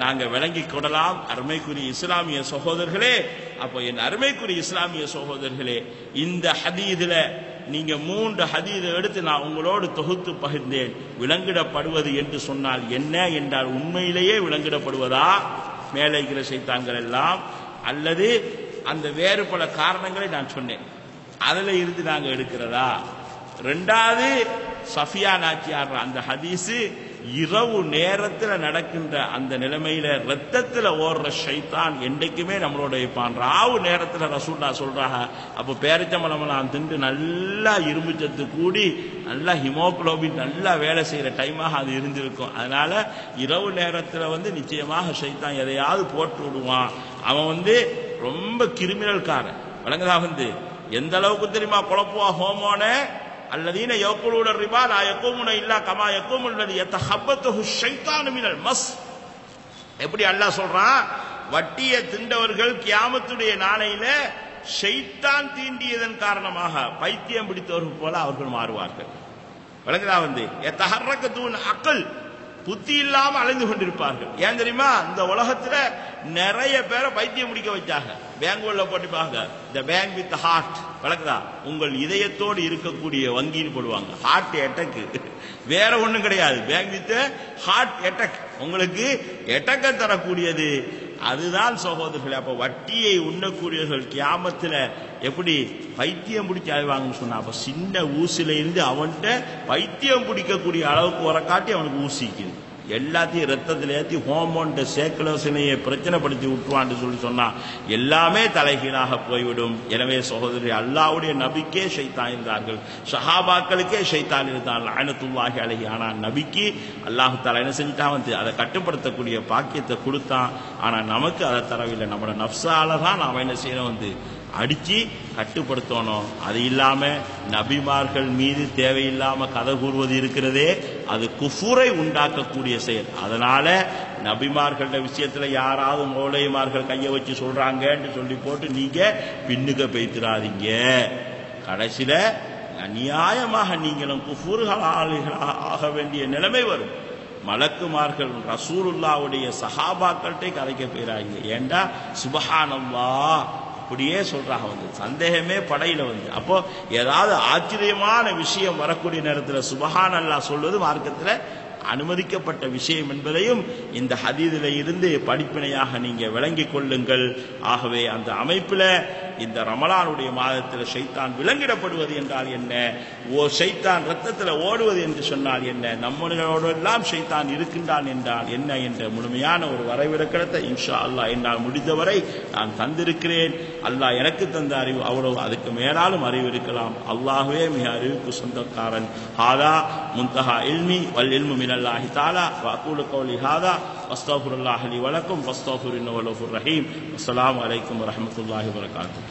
நாங்கள் விளங்கிக் கொள்ளலாம். அருமைக்குரிய இஸ்லாமிய சகோதரர்களே, அப்போ என் அருமைக்குரிய இஸ்லாமிய சகோதரர்களே, இந்த ஹதீதில் நீங்க 3 ஹதீதை எடுத்து நான் உங்களோடு தொகுத்து பகிர்ந்தேன். விளங்கிடப்படுவது என்று சொன்னால் என்ன என்றால், உண்மையிலேயே விளங்கிடப்படுவதா மேலே இருக்கிற சைத்தான்கள் எல்லாம், அல்லது அந்த வேறு பல காரணங்களை நான் சொன்னேன் அதுல இருந்து நாங்க எடுக்கிறதா? 2வது சஃபியா நாச்சியார் அந்த ஹதீஸு இரவு நேரத்தில் நடக்கின்ற அந்த நிலைமையில ரத்தத்தில் ஓடுற ஷைத்தான் என்றைக்குமே நம்மளோட இருப்பான். ராவு நேரத்தில் ரசூல்லா சொல்றாங்க, அப்ப பேரிச்சம்பழம் தின்று நல்லா இரும்பு சத்து கூடி நல்லா ஹிமோகுளோபின் நல்லா வேலை செய்யற டைமாக அது இருந்திருக்கும். அதனால இரவு நேரத்தில் நிச்சயமாக ஷைத்தான் எதையாவது போட்டு விடுவான். அவன் ரொம்ப கிரிமினல்காரன். வழங்குதா. எந்த அளவுக்கு தெரியுமா குழப்புவா? ஹோமோன அல்லதீன யகுலூன ரிபா லா யகூமுன இல்லா கமா யகூமுல் லதி யதஹப்பத்துஹு ஷைத்தானு மினல் மஸ். எப்படி அல்லாஹ் சொல்றான்? வட்டியை திண்டவர்கள் கியாமத்துடைய நாளையில ஷைத்தான் தீண்டியதன் காரணமாக பைத்தியம் பிடித்தவர்கள் போல அவர்கள் மாறுவார்கள். வழங்குதா. யதஹர்ரகதுன் அக்ல், புத்தி இல்லாம அலைந்து கொண்டிருப்பார்கள். ஏன் தெரியுமா? இந்த உலகத்துல நிறைய பேரை பைத்தியம் முடிக்க வச்சாங்க. பேங்குள்ள போட்டுப்பாங்க, த பேங்க் வித் ஹார்ட். வழக்குதா. உங்கள் இதயத்தோடு இருக்கக்கூடிய வங்கின்னு போடுவாங்க. ஹார்ட் அட்டாக், வேற ஒண்ணும் கிடையாது. பேங்க் வித் ஹார்ட் அட்டாக், உங்களுக்கு எட்டக்க தரக்கூடியது அதுதான் சகோதரர்களே. அப்ப வட்டியை உண்ணக்கூடியவர்கள் கியாமத்துல எப்படி பைத்தியம் பிடிச்சி அழுவாங்கன்னு சொன்னா, அப்ப சின்ன ஊசில இருந்து அவன்கிட்ட பைத்தியம் பிடிக்கக்கூடிய அளவுக்கு வரக்காட்டி அவனுக்கு ஊசிக்குது. எல்லாத்தையும் ரத்தத்தில் ஏற்றி ஹோமோன்ட்டு சேக்கலோசனையை பிரச்சனைப்படுத்தி விட்டுவான்னு சொல்லி சொன்னா எல்லாமே தலைகீழாக போய்விடும். எனவே சகோதரி, அல்லாஹ்வுடைய நபிக்கே ஷைத்தான் இருந்தார்கள், சஹாபாக்களுக்கே ஷைத்தான் இருந்தார்கள் லஅனத்துல்லாஹி அலைஹி. ஆனால் நபிக்கு அல்லாஹ் தஆலா என்ன செஞ்சிட்டான்? அதை கட்டுப்படுத்தக்கூடிய பாக்கியத்தை கொடுத்தான். ஆனால் நமக்கு அதை தரவில்லை. நம்மளோட நஃப்ஸால தான் நாம் என்ன செய்யணும்? அடிச்சு கட்டுப்படுத்தணும். அது இல்லாம நபிமார்கள் மீது தேவையில்லாம கதை கூறுவது இருக்கிறதே, அது குஃபுரை உண்டாக்கக்கூடிய செயல். அதனால நபிமார்கள விஷயத்துல யாராவது மௌலைமார்கள் கைய வச்சு சொல்றாங்கன்னு சொல்லி போட்டு நீங்க பின்னுக்கு பேய்த்திராதீங்க. கடைசியில அநியாயமாக நீங்களும் குஃபுர்களாக ஆக வேண்டிய நிலைமை வரும். மலக்குமார்கள் ரசூலுல்லாவுடைய சஹாபாக்கள்கிட்ட கதைக்க போயிறாங்க. ஏண்டா சுப்ஹானல்லாஹ் அப்படியே சொல்றாங்க. சந்தேகமே படையில அப்போ ஏதாவது ஆச்சரியமான விஷயம் வரக்கூடிய நேரத்தில் சுப்ஹானல்லாஹ் சொல்வது மார்க்கத்தில் அனுமதிக்கப்பட்ட விஷயம் என்பதையும் இந்த ஹதீஸில் இருந்து படிப்பினையாக நீங்க விளங்கிக் கொள்ளுங்கள். ஆகவே அந்த அமைப்பில் இந்த ரமலானுடைய மாதத்தில் ஷைத்தான் விலங்கிடப்படுவது என்றால் என்ன, ஷைத்தான் ரத்தத்தில் ஓடுவது என்று சொன்னால் என்ன, நம்மளோடு எல்லாம் ஷைத்தான் இருக்கின்றான் என்றால் என்ன என்ற முழுமையான ஒரு வரைவிலக்கணத்தை இன்ஷா அல்லாஹ் என்னால் முடிந்தவரை நான் தந்திருக்கிறேன். அல்லாஹ் எனக்கு தந்த அறிவு அவ்வளவு, அதுக்கு மேலாலும் அறிவு இருக்கலாம். அல்லாஹ்வே மிக அறிவுக்கு சொந்தக்காரன். ஹாதா முன்தஹா இல்மி வல் இல்மு மினல்லாஹி தஆலா வ அகூலு கௌலி ஹாதா வஸ்தக்ஃபிருல்லாஹ லி வ லக்கும் வஸ்தக்ஃபிரு இன்னஹு ஹுவல் கஃபூர் ரஹீம். அஸ்ஸலாமு அலைக்கும் வ ரஹ்மத்துல்லாஹி வ பரகாத்துஹு.